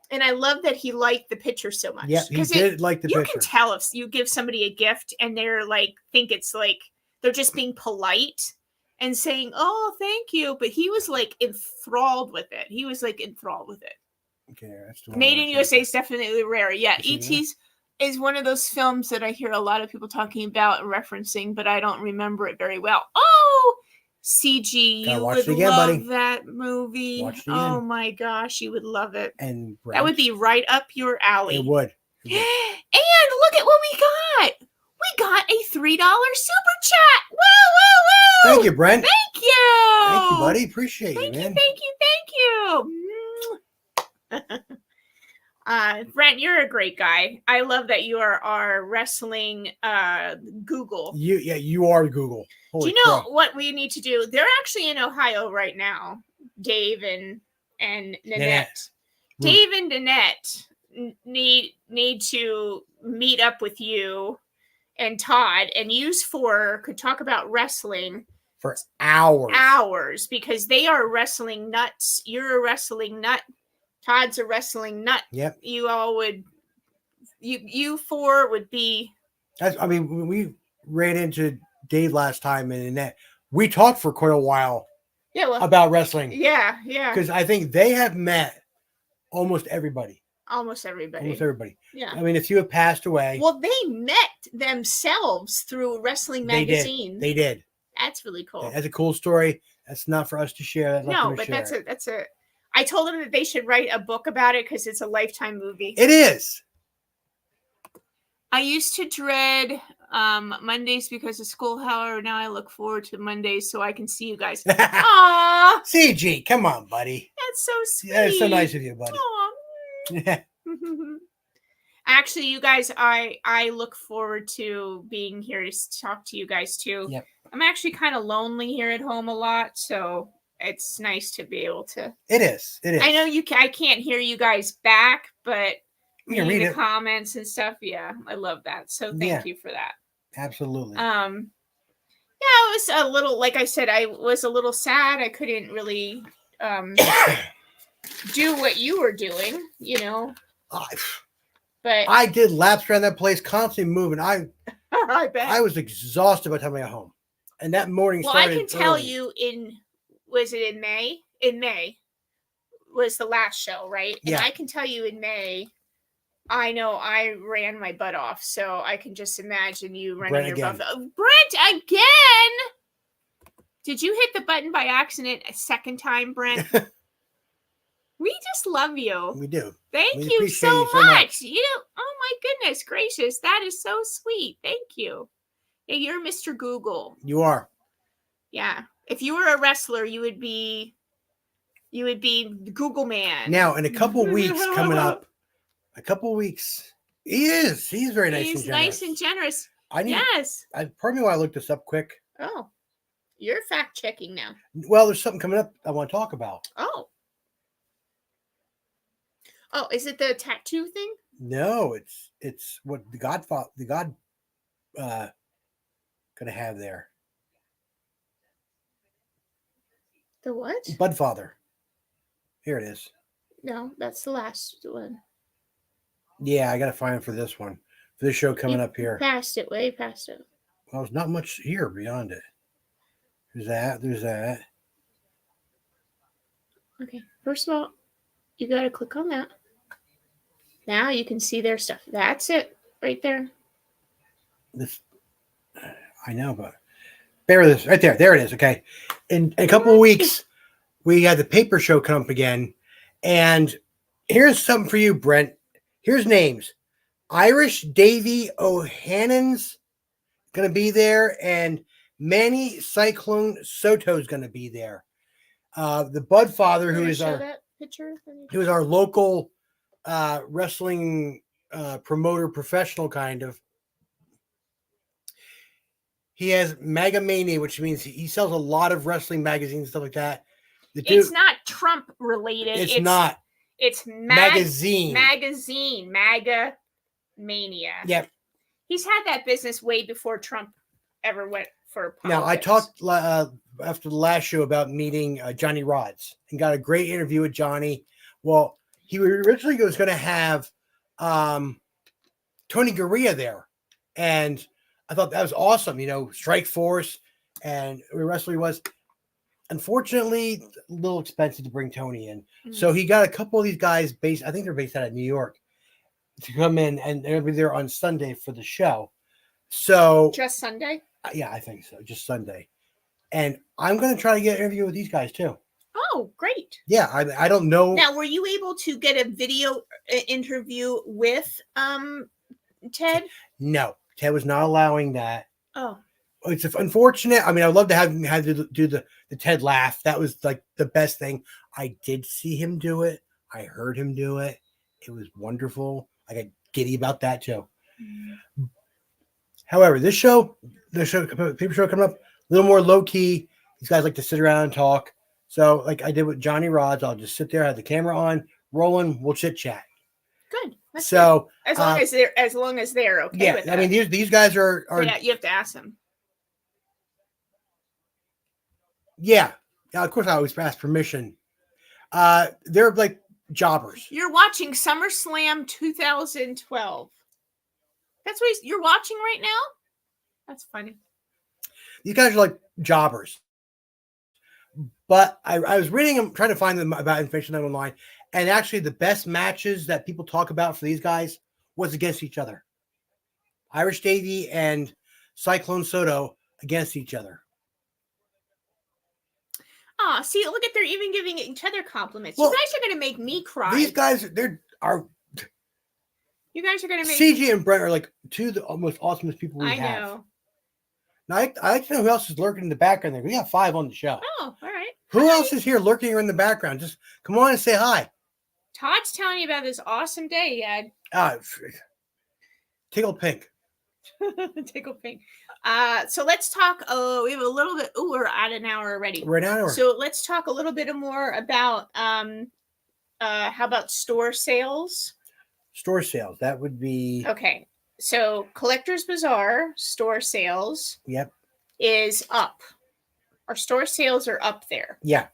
And I love that he liked the picture so much. Yeah, he did like the picture. You can tell if you give somebody a gift and they're like, think it's like, they're just being polite and saying, oh, thank you. But he was like enthralled with it. Okay, that's the one. Made in USA is definitely rare. Yeah, E.T.'s is one of those films that I hear a lot of people talking about and referencing, but I don't remember it very well. Oh, CG, you would love that movie. Oh my gosh, you would love it. And that would be right up your alley. It would. And look at what we got. We got a $3 super chat. Woo, woo, woo. Thank you, Brent. Thank you. Thank you, buddy. Appreciate you, man. Thank you. Brent, you're a great guy. I love that you are our wrestling Google. You are Google. Holy Do you know what we need to do? They're actually in Ohio right now. Dave and Nanette. Dave and Nanette need to meet up with you and Todd, and could talk about wrestling for hours because they are wrestling nuts. You're a wrestling nut. Todd's a wrestling nut. Yep. You all would. You four would be. When we ran into Dave last time and Annette, we talked for quite a while. Yeah. Well, about wrestling. Yeah. Because I think they have met almost everybody. Yeah. A few have passed away. Well, they met themselves through Wrestling Magazine. They did. That's really cool. That's a cool story. That's not for us to share. That's a. I told them that they should write a book about it because it's a Lifetime movie. It is. I used to dread Mondays because of school. However, now I look forward to Mondays so I can see you guys. Aww. CG, come on, buddy. That's so sweet. That's so nice of you, buddy. Actually, you guys, I look forward to being here to talk to you guys too. Yep. I'm actually kind of lonely here at home a lot, so it's nice to be able to. It is. I know I can't hear you guys back, but read the comments and stuff. Yeah, I love that. So thank you for that. Absolutely. Yeah, it was a little, like I said, I was a little sad. I couldn't really do what you were doing, you know. But I did laps around that place, constantly moving. I bet. I was exhausted by the time I got home. And that morning started I can tell you was it in May? In May was the last show, right? Yeah. And I can tell you in May, I know I ran my butt off, so I can just imagine you running Brent your again. butt off. Brent again! Did you hit the button by accident a second time, Brent? We just love you. We do. Thank We you appreciate so you so much. You know, oh my goodness gracious, that is so sweet. Thank you. Yeah, you're Mr. Google. You are. Yeah. If you were a wrestler, you would be Google Man. Now, in a couple weeks coming up, he is. He's very nice and generous. Nice and generous. Yes. Pardon me while I look this up quick. Oh, you're fact checking now. Well, there's something coming up I want to talk about. Oh, is it the tattoo thing? No, it's what the God gonna have there. The what? Budfather. Here it is. No, that's the last one. Yeah, I gotta find it for this one. For this show coming up here. Past it, way past it. Well, there's not much here beyond it. There's that. Okay, first of all, you gotta click on that. Now you can see their stuff. That's it, right there. This, I know, but bear with this. Right there. There it is. Okay. In a couple of weeks, we got the paper show come up again. And here's something for you, Brent. Here's names. Irish Davy O'Hannon's going to be there, and Manny Cyclone Soto's going to be there. The Budfather, who is our local wrestling promoter, professional kind of. He has Magamania, which means he sells a lot of wrestling magazines and stuff like that. It's not Trump related. It's not. It's magazine. Maga Mania. Yep. He's had that business way before Trump ever went for politics. Now, I talked after the last show about meeting Johnny Rods and got a great interview with Johnny. Well, he originally was going to have Tony Gurria there. And I thought that was awesome. You know, Strike Force and wrestler he was. Unfortunately, a little expensive to bring Tony in. Mm-hmm. So he got a couple of these guys I think they're based out of New York, to come in, and they'll be there on Sunday for the show. So just Sunday? Yeah, I think so. Just Sunday. And I'm going to try to get an interview with these guys too. Oh, great. Yeah, I don't know. Now, were you able to get a video interview with Ted? No, Ted was not allowing that. Oh. It's unfortunate. I mean, I'd love to have him to do the Ted laugh. That was like the best thing. I did see him do it. I heard him do it. It was wonderful. I got giddy about that too. Mm-hmm. However, the paper show coming up, a little more low key. These guys like to sit around and talk. So, like I did with Johnny Rods, I'll just sit there, have the camera on, rolling. We'll chit chat. Good. That's so good. As long as they're okay. Yeah, with that. I mean these guys are. Yeah, you have to ask them. Yeah, of course I always ask permission. They're like jobbers. You're watching SummerSlam 2012. That's what you're watching right now? That's funny. These guys are like jobbers. But I was reading them, trying to find them about information online, and actually the best matches that people talk about for these guys was against each other. Irish Davy and Cyclone Soto against each other. Oh, see, look at they're even giving each other compliments. Well, you guys are going to make me cry. These guys, you guys are going to make CJ and Brent are like two of the most awesomest people we have. I know. Now, I like to know who else is lurking in the background there. We got 5 on the show. Oh, all right. Who else is here lurking in the background? Just come on and say hi. Todd's telling you about this awesome day he had. Tickle pink. Tickle pink. So let's talk. We have a little bit. Oh, we're at an hour already. We're at an hour. So let's talk a little bit more about how about store sales? Store sales. That would be okay. So Collector's Bazaar store sales. Yep. Is up. Our store sales are up there. Yeah.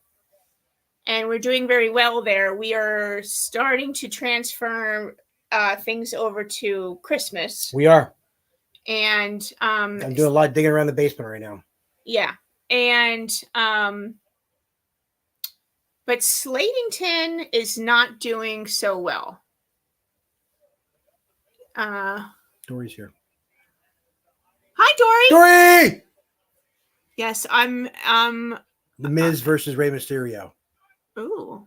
And we're doing very well there. We are starting to transfer things over to Christmas. We are. And I'm doing a lot of digging around the basement right now. Yeah. And but Slatington is not doing so well. Dory's here. Hi, Dory. Dory! Yes, I'm. The Miz versus Rey Mysterio. Ooh.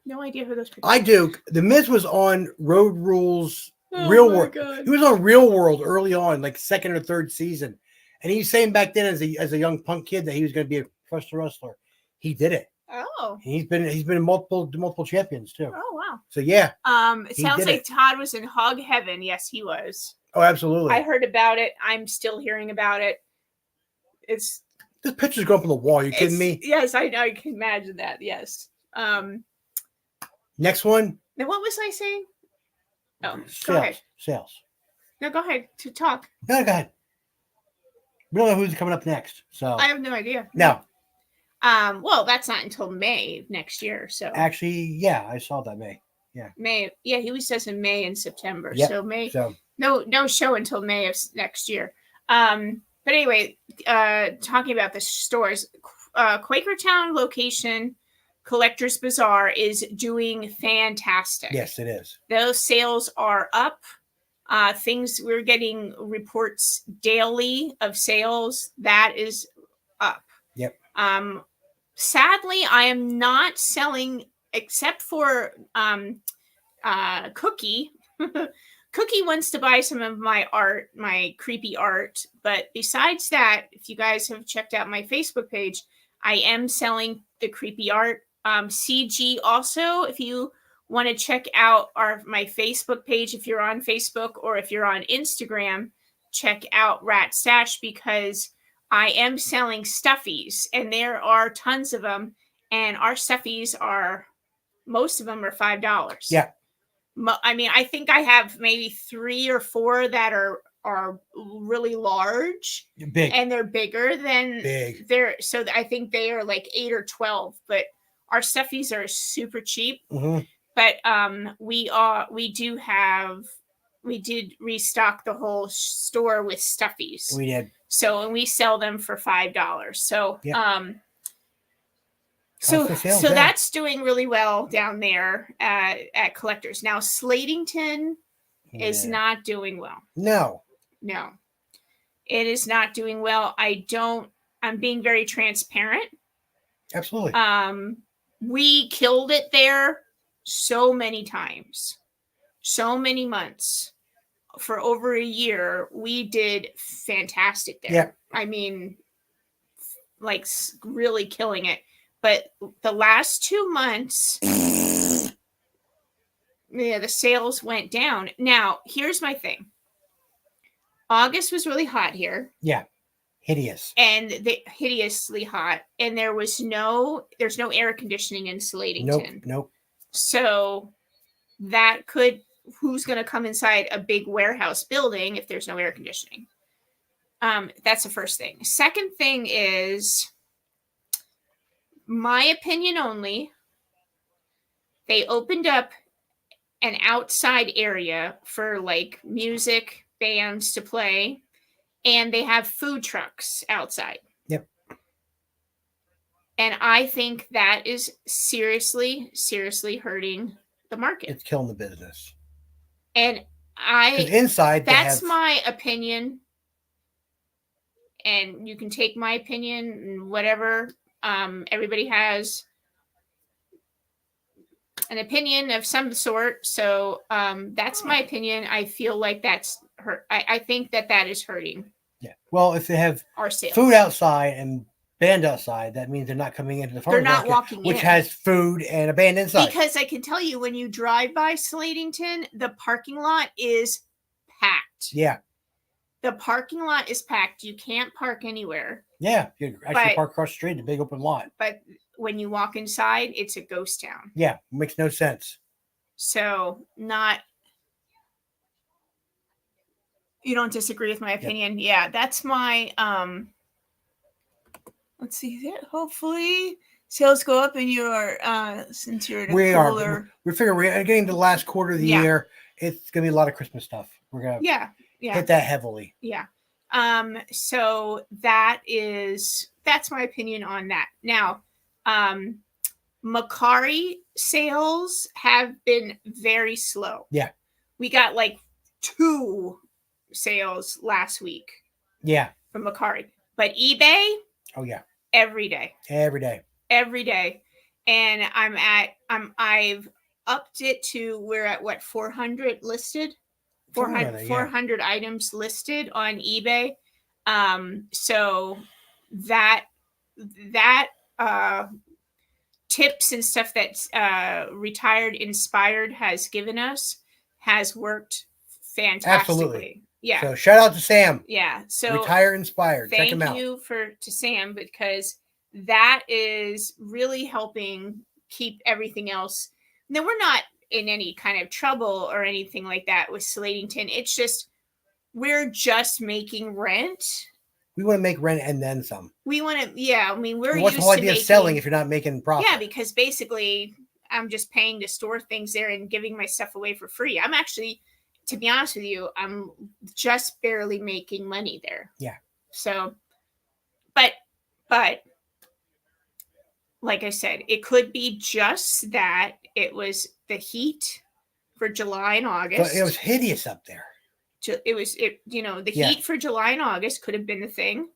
No idea who those people I do. The Miz was on Road Rules Real World. God. He was on Real World early on, like second or third season. And he's saying back then as a young punk kid that he was going to be a professional wrestler. He did it. Oh. He's been multiple champions too. Oh wow. So yeah. It sounds like Todd was in hog heaven. Yes, he was. Oh, absolutely. I heard about it. I'm still hearing about it. It's this picture's going up on the wall. Are you kidding me? Yes, I can imagine that. Yes. Next one. Now what was I saying? Oh, sales. Go ahead. Sales. No, go ahead to talk. No, go ahead. We don't know who's coming up next, so I have no idea. No. Well, that's not until May next year. So actually, yeah, I saw that May. Yeah. May. Yeah, he always says in May and September. Yep. So May. So no show until May of next year. But anyway, talking about the stores, Quakertown location, Collector's Bazaar is doing fantastic. Yes, it is. Those sales are up. We're getting reports daily of sales that is up. Yep. Sadly, I am not selling except for Cookie. Cookie wants to buy some of my art, my creepy art. But besides that, if you guys have checked out my Facebook page, I am selling the creepy art. CG also, if you want to check out my Facebook page, if you're on Facebook or if you're on Instagram, check out Rat Stash because I am selling stuffies and there are tons of them. And our stuffies most of them are $5. Yeah. I mean, I think I have maybe 3 or 4 that are really large, big, and they're bigger than so I think they are like 8 or 12. But our stuffies are super cheap. Mm-hmm. But we did restock the whole store with stuffies. We did. So and we sell them for $5. So yep. So that's doing really well down there at Collectors. Now Slatington is not doing well. No, it is not doing well. I'm being very transparent. Absolutely. We killed it there so many times, so many months. For over a year, we did fantastic there. Yep. I mean, like really killing it. But the last 2 months, the sales went down. Now, here's my thing. August was really hot here. Yeah. Hideous. And hideously hot. And there's no air conditioning in Slatington. Nope. So who's going to come inside a big warehouse building if there's no air conditioning? That's the first thing. Second thing is, my opinion only, they opened up an outside area for like music bands to play, and they have food trucks outside. Yep. And I think that is seriously hurting the market. It's killing the business. And inside that's my opinion. And you can take my opinion and whatever. Everybody has an opinion of some sort. So that's my opinion. I feel like that's hurt. I think that is hurting. Yeah. Well, if they have our sales. Food outside and band outside, that means they're not coming into the farmer's market. They're not walking in. Which has food and a band inside. Because I can tell you, when you drive by Slatington, the parking lot is packed. Yeah. The parking lot is packed. You can't park anywhere. Yeah, you actually park across the street, a big open lot. But when you walk inside, it's a ghost town. Yeah, makes no sense. So you don't disagree with my opinion? Yep. Yeah, that's my let's see. Hopefully sales go up and you're since you're in a cooler. We figure we're getting to the last quarter of the year. It's gonna be a lot of Christmas stuff. We're gonna hit that heavily. Yeah. So that's my opinion on that. Now, Macari sales have been very slow. Yeah. We got like 2 sales last week Yeah. from a card. But eBay, Oh yeah. every day. Every day. Every day. And I've upped it to, we're at what, 400 listed? 400 items listed on eBay. So that tips and stuff that Retired Inspired has given us has worked fantastically. Absolutely. Yeah. So shout out to Sam. Yeah. So Retire Inspired. Check him out. Thank you to Sam, because that is really helping keep everything else. Now, we're not in any kind of trouble or anything like that with Slatington. It's just, we're just making rent. We want to make rent and then some. We want to, yeah. I mean, we're what's used the whole to idea making, of selling if you're not making profit? Yeah, because basically I'm just paying to store things there and giving my stuff away for free. I'm actually, to be honest with you, I'm just barely making money there. Yeah. So, but like I said, it could be just that it was the heat for July and August. But it was hideous up there. The heat for July and August could have been the thing.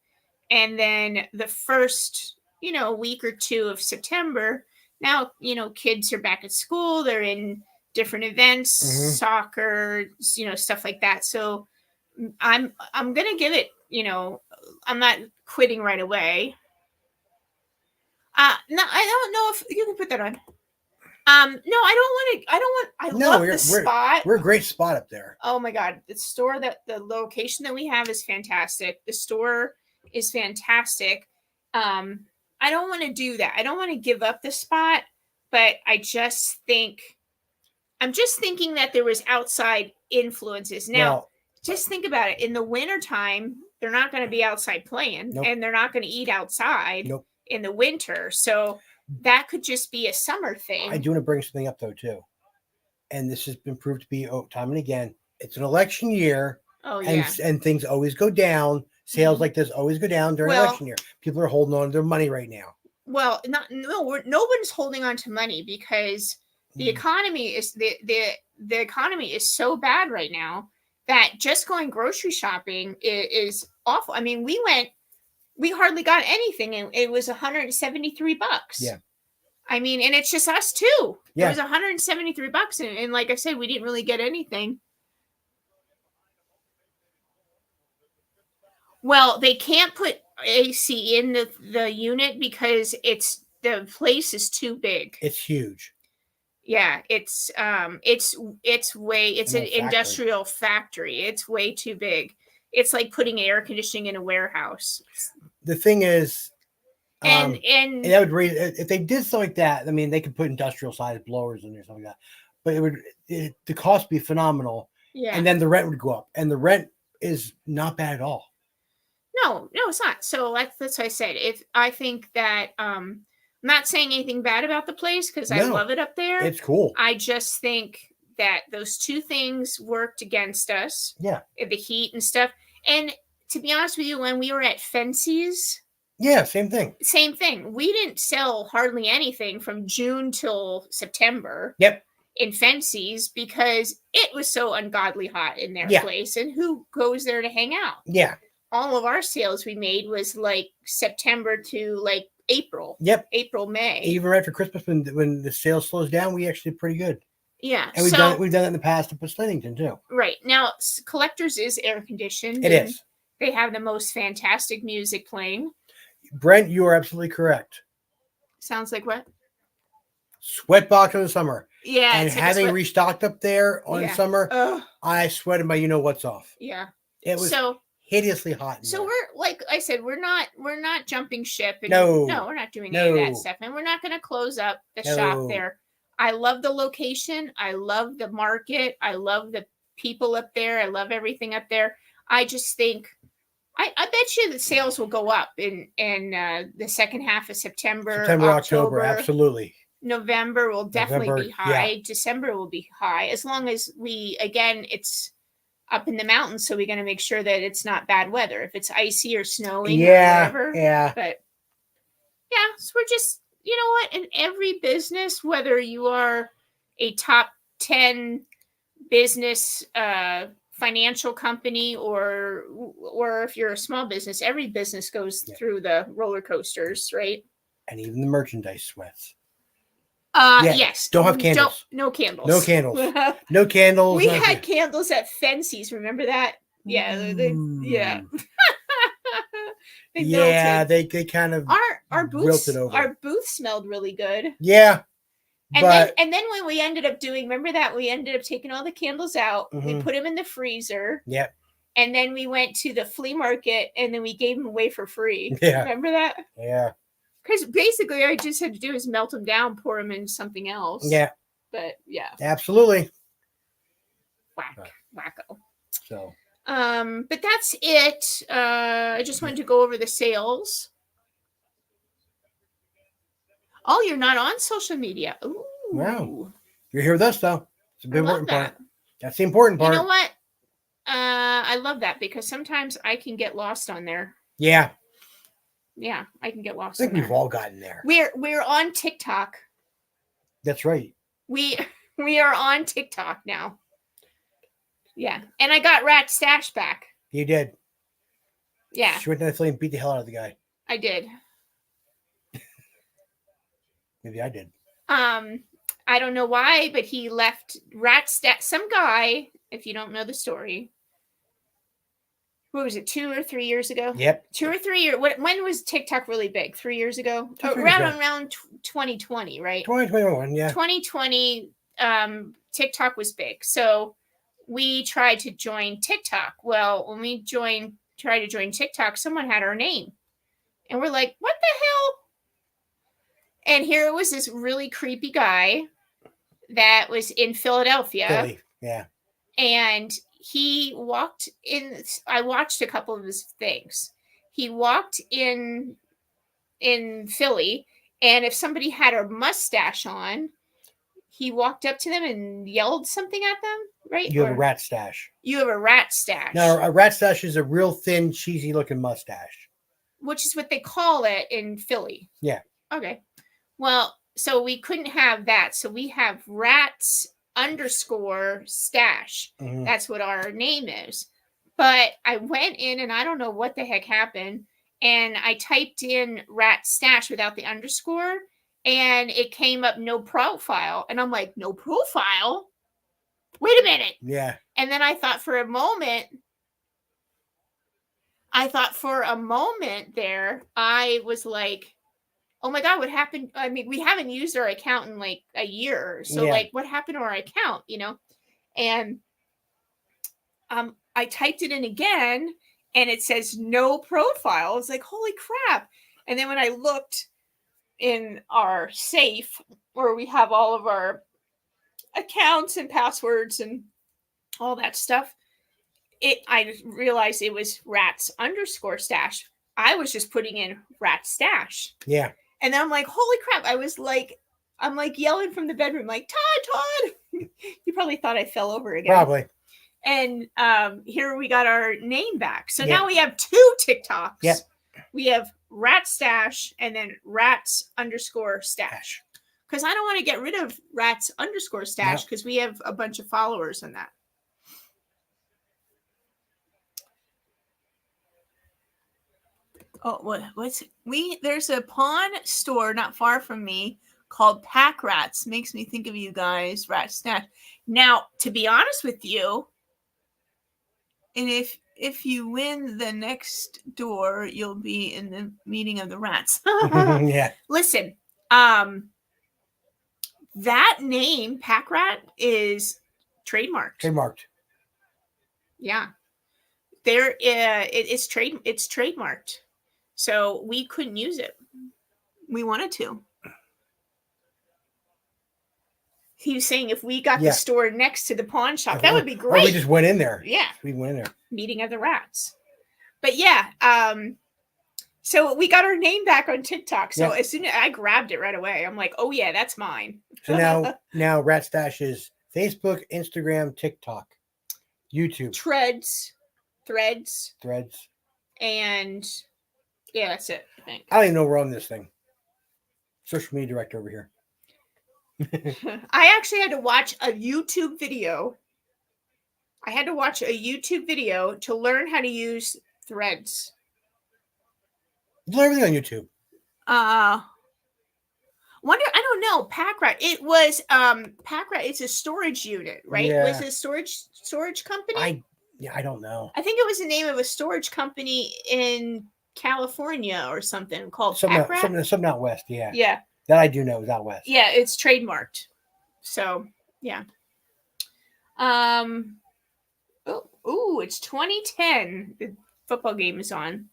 And then the first, week or two of September, now, kids are back at school, they're in different events, soccer, stuff like that. So I'm going to give it, I'm not quitting right away. No, I don't know if you can put that on. No, I love the spot. We're a great spot up there. Oh my God. The location that we have is fantastic. The store is fantastic. I don't want to do that. I don't want to give up the spot, but I'm just thinking that there was outside influences. Now, just think about it. In the wintertime, they're not going to be outside playing, and they're not going to eat outside in the winter. So that could just be a summer thing. I do want to bring something up though too, and this has been proved to be time and again. It's an election year. Oh yeah, and things always go down. Sales like this always go down during election year. People are holding on to their money right now. Well, no one's holding on to money because the economy is the economy is so bad right now that just going grocery shopping is awful. I mean, we hardly got anything, and it was $173. Yeah. I mean, and it's just us two. Yeah. It was $173, and like I said, we didn't really get anything. Well, they can't put AC in the unit because the place is too big. It's huge. Yeah, it's an industrial factory. It's way too big. It's like putting air conditioning in a warehouse. The thing is, and that would raise, if they did something like that. I mean, they could put industrial sized blowers in there, something like that. But the cost would be phenomenal. Yeah. And then the rent would go up, and the rent is not bad at all. No, it's not. So that's what I said. If I think that I'm not saying anything bad about the place because I love it up there. It's cool. I just think that those two things worked against us. Yeah. The heat and stuff. And to be honest with you, when we were at Fences. Yeah, same thing. Same thing. We didn't sell hardly anything from June till September. Yep. In Fences because it was so ungodly hot in their place. And who goes there to hang out? Yeah. All of our sales we made was like September to like April. Yep. April, May. Even right after Christmas, when the sales slows down, we actually did pretty good. Yeah. And we've done it in the past at Slatington too. Right. Now, Collectors is air conditioned. It is. They have the most fantastic music playing. Brent, you are absolutely correct. Sounds like what? Sweatbox in the summer. Yeah. And having restocked up there on summer, I sweated my what's off. Yeah. It was hideously hot. So we're, like I said, we're not jumping ship. And no, we're not doing any of that stuff. And we're not going to close up the shop there. I love the location. I love the market. I love the people up there. I love everything up there. I just think, I bet you the sales will go up in the second half of September, October, absolutely. November will definitely be high. Yeah. December will be high. As long as it's up in the mountains, so we're going to make sure that it's not bad weather. If it's icy or snowing or whatever. Yeah. But yeah, so we're just, you know what? In every business, whether you are a top 10 business financial company or if you're a small business, every business goes through the roller coasters, right? And even the merchandise sweats. Yes. Don't have candles. No candles. No candles. No candles. We had candles at Fency's. Remember that? Yeah. Yeah. Yeah, they kind of our wilted over. Our booth smelled really good. Yeah. And then when we ended up doing, remember that we ended up taking all the candles out. Mm-hmm. We put them in the freezer. Yep. And then we went to the flea market and then we gave them away for free. Yeah. Remember that? Yeah. Because basically, all I just had to do is melt them down, pour them in something else. Yeah. But yeah. Absolutely. Wacko. So. But that's it. I just wanted to go over the sales. Oh, you're not on social media. Ooh. Wow. You're here with us, though. It's the important part. That's the important part. You know what? I love that because sometimes I can get lost on there. Yeah. Yeah, I can get lost. I think we've all gotten there. We're on TikTok. That's right. We are on TikTok now. Yeah, and I got Rat Stash back. You did. Yeah. She went down the flame and beat the hell out of the guy. I did. Maybe I did. I don't know why, but he left Rat Stash. Some guy, if you don't know the story. What was it, 2 or 3 years ago? Yep. 2 or 3 years. When was TikTok really big? 3 years ago? Around 2020, right? 2021, yeah. 2020, TikTok was big. So we tried to join TikTok. Well, when we tried to join TikTok, someone had our name. And we're like, what the hell? And here was this really creepy guy that was in Philadelphia. Philly, yeah. And he walked in. I watched a couple of his things. He walked in Philly, and if somebody had a mustache on, he walked up to them and yelled something at them, right? You have a rat stash. You have a rat stash. No, a rat stash is a real thin, cheesy-looking mustache. Which is what they call it in Philly. Yeah. Okay. Well, so we couldn't have that. So we have rats _stash. Mm-hmm. That's what our name is. But I went in and I don't know what the heck happened. And I typed in rat stash without the underscore and it came up no profile. And I'm like, no profile? Wait a minute. Yeah. And then I thought for a moment there, I was like, oh my God, what happened? I mean, we haven't used our account in like a year. So like, what happened to our account, you know? And I typed it in again and it says no profile. I was like, holy crap. And then when I looked in our safe where we have all of our accounts and passwords and all that stuff, I realized it was rats _stash. I was just putting in rat stash. Yeah. And then I'm like, holy crap. I'm like yelling from the bedroom, like, Todd. You probably thought I fell over again. Probably. And here we got our name back. So now we have 2 TikToks. Yep. We have rat stash and then rats _stash. Because I don't want to get rid of rats _stash because we have a bunch of followers in that. Oh, what's there's a pawn store not far from me called Pack Rats. Makes me think of you guys, Rat Stash. Now, to be honest with you, and if you win the next door, you'll be in the meeting of the rats. Yeah. Listen, that name, Pack Rat, is trademarked. Trademarked. Yeah. It's trademarked. So we couldn't use it. We wanted to. He was saying if we got the store next to the pawn shop, that would be great. Or we just went in there. Yeah. We went in there. Meeting of the rats. But yeah, so we got our name back on TikTok. So as soon as I grabbed it right away, I'm like, oh yeah, that's mine. So now Rat Stash is Facebook, Instagram, TikTok, YouTube. Threads. And yeah, that's it, I think. I don't even know we're on this thing. Social media director over here. I actually had to watch a YouTube video I had to watch a YouTube video to learn how to use Threads. You learn everything on YouTube. Wonder, I don't know, Packrat. It was Packrat. It's a storage unit, right? Yeah. Was it a storage company? I don't know. I think it was the name of a storage company in California or something called Something Packrat. something out west. Yeah. Yeah. That I do know is out west. Yeah, it's trademarked. So yeah. It's 2010. The football game is on.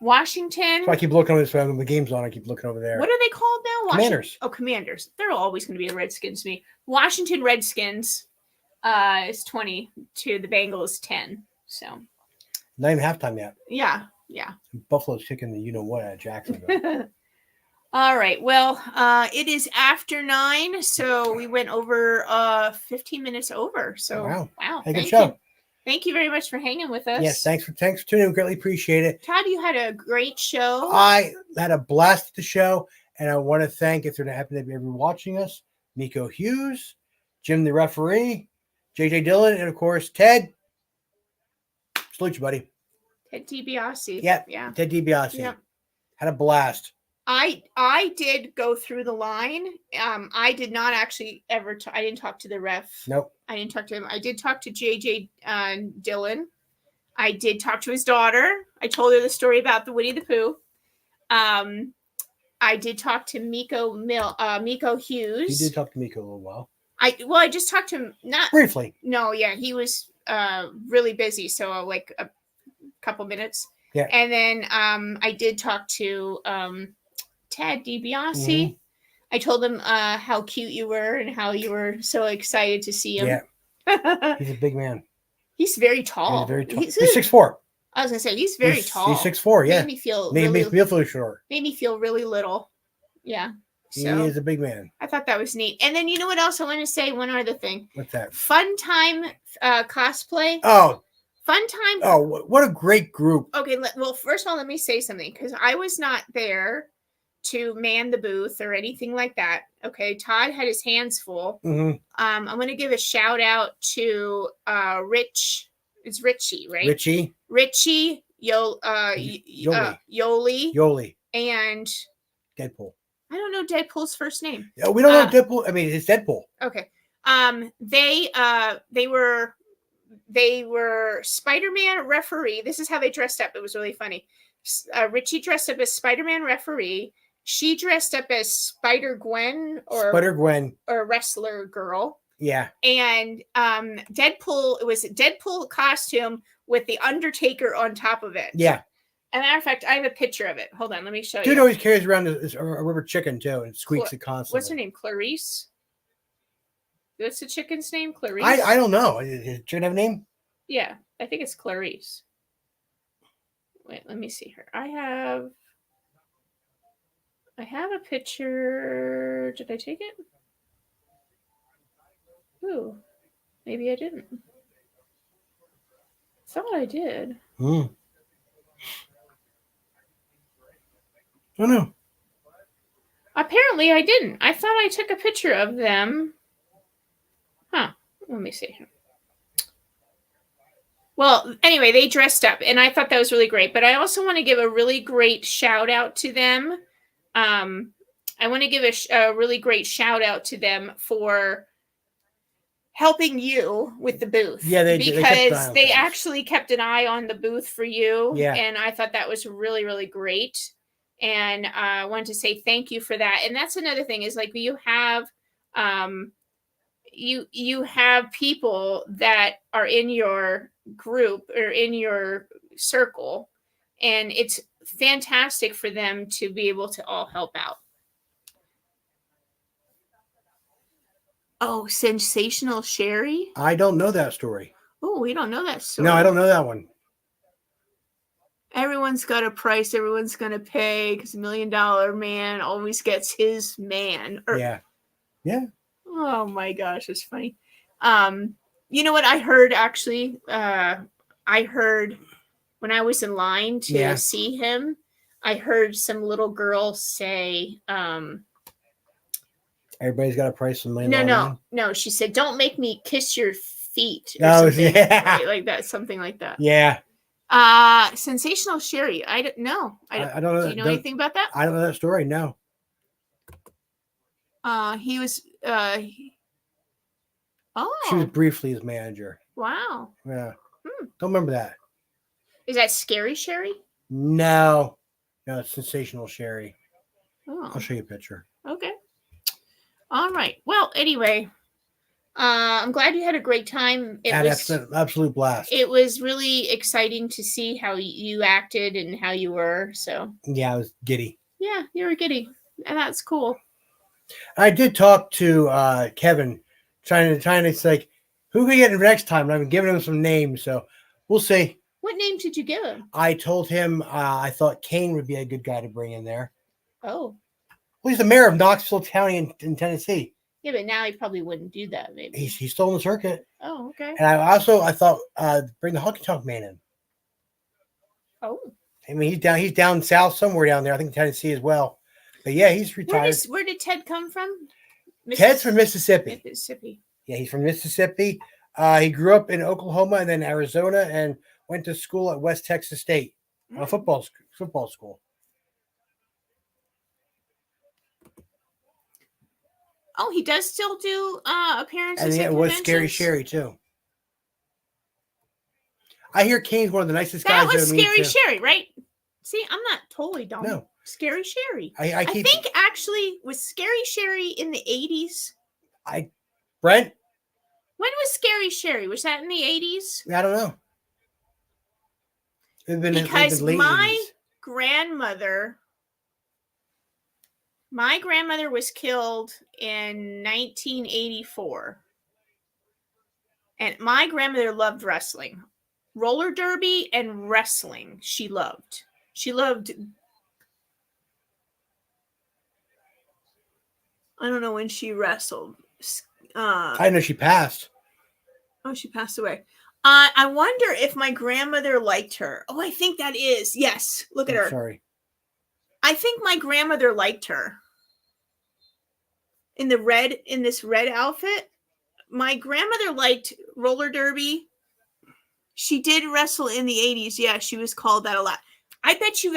Washington. So I keep looking over this when the game's on. I keep looking over there. What are they called now? Commanders. Oh, Commanders. They're always going to be the Redskins to me. Washington Redskins is 20 to the Bengals 10. So not even halftime yet. Yeah. Buffalo's kicking the you-know-what out of Jacksonville. All right. Well, it is after 9, so we went over 15 minutes over. So wow. Hey, good show. Thank you very much for hanging with us. Yes, thanks for tuning in. Greatly appreciate it. Todd, you had a great show. I had a blast at the show, and I want to thank, if there happen to be everyone watching us, Miko Hughes, Jim the referee, JJ Dillon, and of course Ted. Salute you, buddy. Ted DiBiase. Yeah. Ted DiBiase. Yep. Had a blast. I did go through the line. I did not actually ever. I didn't talk to the ref. Nope. I didn't talk to him. I did talk to JJ Dillon. I did talk to his daughter. I told her the story about the Winnie the Pooh. I did talk to Miko Hughes. You did talk to Miko a little while. I just talked to him not briefly. No, yeah, he was really busy, so like a couple minutes. Yeah. And then I did talk to Ted DiBiase. Mm-hmm. I told him how cute you were and how you were so excited to see him. Yeah. He's a big man. He's very tall. He's very tall. He's 6'4". I was gonna say he's very tall. He's 6'4", yeah. Made me feel short. Made me feel really little. Yeah. So, he is a big man. I thought that was neat. And then you know what else I want to say? One other thing. What's that? Fun Time cosplay. Oh. Fun Time. Oh, what a great group. Okay, well, first of all, let me say something, because I was not there to man the booth or anything like that. Okay, Todd had his hands full. Mm-hmm. I'm going to give a shout out to Rich. It's Richie, right? Richie, Yoli, and Deadpool. I don't know Deadpool's first name. Yeah, we don't know Deadpool. I mean, it's Deadpool. Okay. They were Spider-Man referee. This is how they dressed up. It was really funny. Richie dressed up as Spider-Man referee. She dressed up as Spider-Gwen or wrestler girl. Yeah. And Deadpool, it was a Deadpool costume with the Undertaker on top of it. Yeah. As a matter of fact, I have a picture of it. Hold on, let me show you. Dude always carries around a rubber chicken too and squeaks it constantly. What's her name? Clarice? What's the chicken's name? Clarice? I don't know. Does chicken have a name? Yeah, I think it's Clarice. Wait, let me see her. I have a picture. Did I take it? Ooh, maybe I didn't. Thought I did. I don't know. Apparently I didn't. I thought I took a picture of them. Huh. Let me see here. Well, anyway, they dressed up, and I thought that was really great. But I also want to give a really great shout out to them. I want to give a really great shout out to them for helping you with the booth. Yeah, because they actually kept an eye on the booth for you. Yeah. And I thought that was really, really great. And I wanted to say thank you for that. And that's another thing is like you have you have people that are in your group or in your circle, and it's fantastic for them to be able to all help out. Oh, Sensational Sherry? I don't know that story. Oh, we don't know that story. No, I don't know that one. Everyone's got a price everyone's going to pay because $1 Million Man always gets his man. Yeah. Oh my gosh, it's funny. You know what I heard actually? I heard when I was in line to see him, I heard some little girl say, everybody's got a price of $1 Million Man. No. She said, "Don't make me kiss your feet or Oh, something. yeah. Right? Like that, something like that. Yeah. Sensational Sherry. I don't know. I don't know. Do you know anything about that? I don't know that story. No. He was. She was Oh, briefly his manager. wow. Yeah. Hmm. Don't remember that. Is that Scary Sherry? No. No, it's Sensational Sherry. Oh, I'll show you a picture. okay. All right. Well, anyway, I'm glad you had a great time. It Had was absolute blast. It was really exciting to see how you acted and how you were. So Yeah, I was giddy. yeah, you were giddy, and that's cool. I did talk to Kevin, trying to like, who can we get next time? And I've been giving him some names, so we'll see. What name did you give him? I told him I thought Kane would be a good guy to bring in there. Oh, Well, he's the mayor of Knoxville County in Tennessee. yeah, but now he probably wouldn't do that. Maybe He's still on the circuit. Oh, okay. And I thought bring the Honky Tonk Man in. Oh, I mean, he's down south somewhere down there. I think Tennessee as well. But yeah, he's retired. where did Ted come from? Ted's from Mississippi. Mississippi. Yeah, he's from Mississippi. He grew up in Oklahoma and then Arizona, and went to school at West Texas State, football school. Oh, he does still do appearances. And yeah, it was Scary Sherry too. I hear Kane's one of the nicest guys. That was Scary Sherry, right? See, I'm not totally dumb. No. Scary Sherry. I think actually was Scary Sherry in the 80s. Brent? When was Scary Sherry? Was that in the 80s? I don't know. Because late my 80s. grandmother was killed in 1984. And my grandmother loved wrestling. Roller derby and wrestling she loved. I don't know when she wrestled. I know she passed. Oh, she passed away. I wonder if my grandmother liked her. Oh, I think that is. Yes. Look at her. Sorry. I think my grandmother liked her. In this red outfit. My grandmother liked roller derby. She did wrestle in the 80s. Yeah, she was called that a lot. I bet you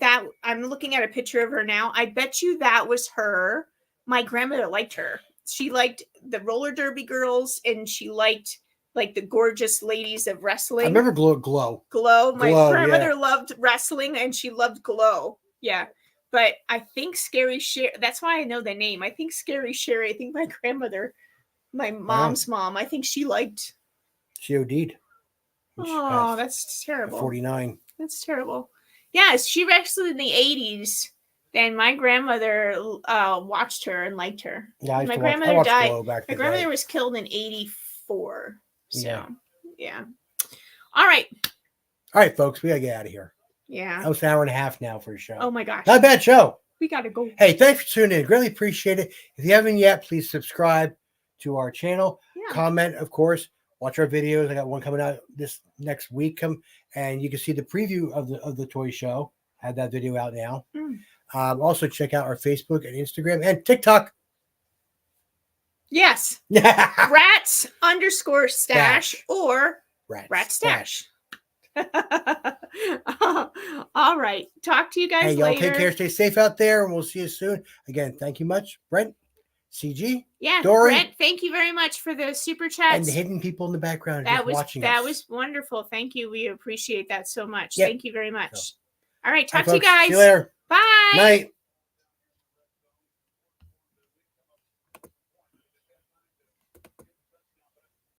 that I'm looking at a picture of her now. I bet you that was her. My grandmother liked her. She liked the roller derby girls, and she liked like the gorgeous ladies of wrestling. I remember Glow. My grandmother loved wrestling, and she loved Glow. Yeah. But I think Scary Sherry, that's why I know the name. I think Scary Sherry, I think my grandmother, my mom's mom, I think she liked. She OD'd. Oh, that's terrible. 49. That's terrible. Yes, she wrestled in the 80s. Then my grandmother watched her and liked her. Yeah, my grandmother died. My grandmother day. was killed in 84. So, yeah. All right. All right, folks, we got to get out of here. Yeah. That was an hour and a half now for a show. Oh, my gosh. Not a bad show. We got to go. Hey, thanks for tuning in. Greatly appreciate it. If you haven't yet, please subscribe to our channel. Yeah. Comment, of course. Watch our videos. I got one coming out this next week. And you can see the preview of the toy show. I have that video out now. Also, check out our Facebook and Instagram and TikTok. Yes. Rats_stash or Rat Stash. All right. Talk to you guys later. Y'all take care. Stay safe out there, and we'll see you soon. Again, thank you much, Brent, CG. Yeah, Dory, Brent, thank you very much for the super chats. And the hidden people in the background watching us. That was wonderful. Thank you. We appreciate that so much. Yep. Thank you very much. All right. Talk to you folks. guys. See you later. Bye. Night.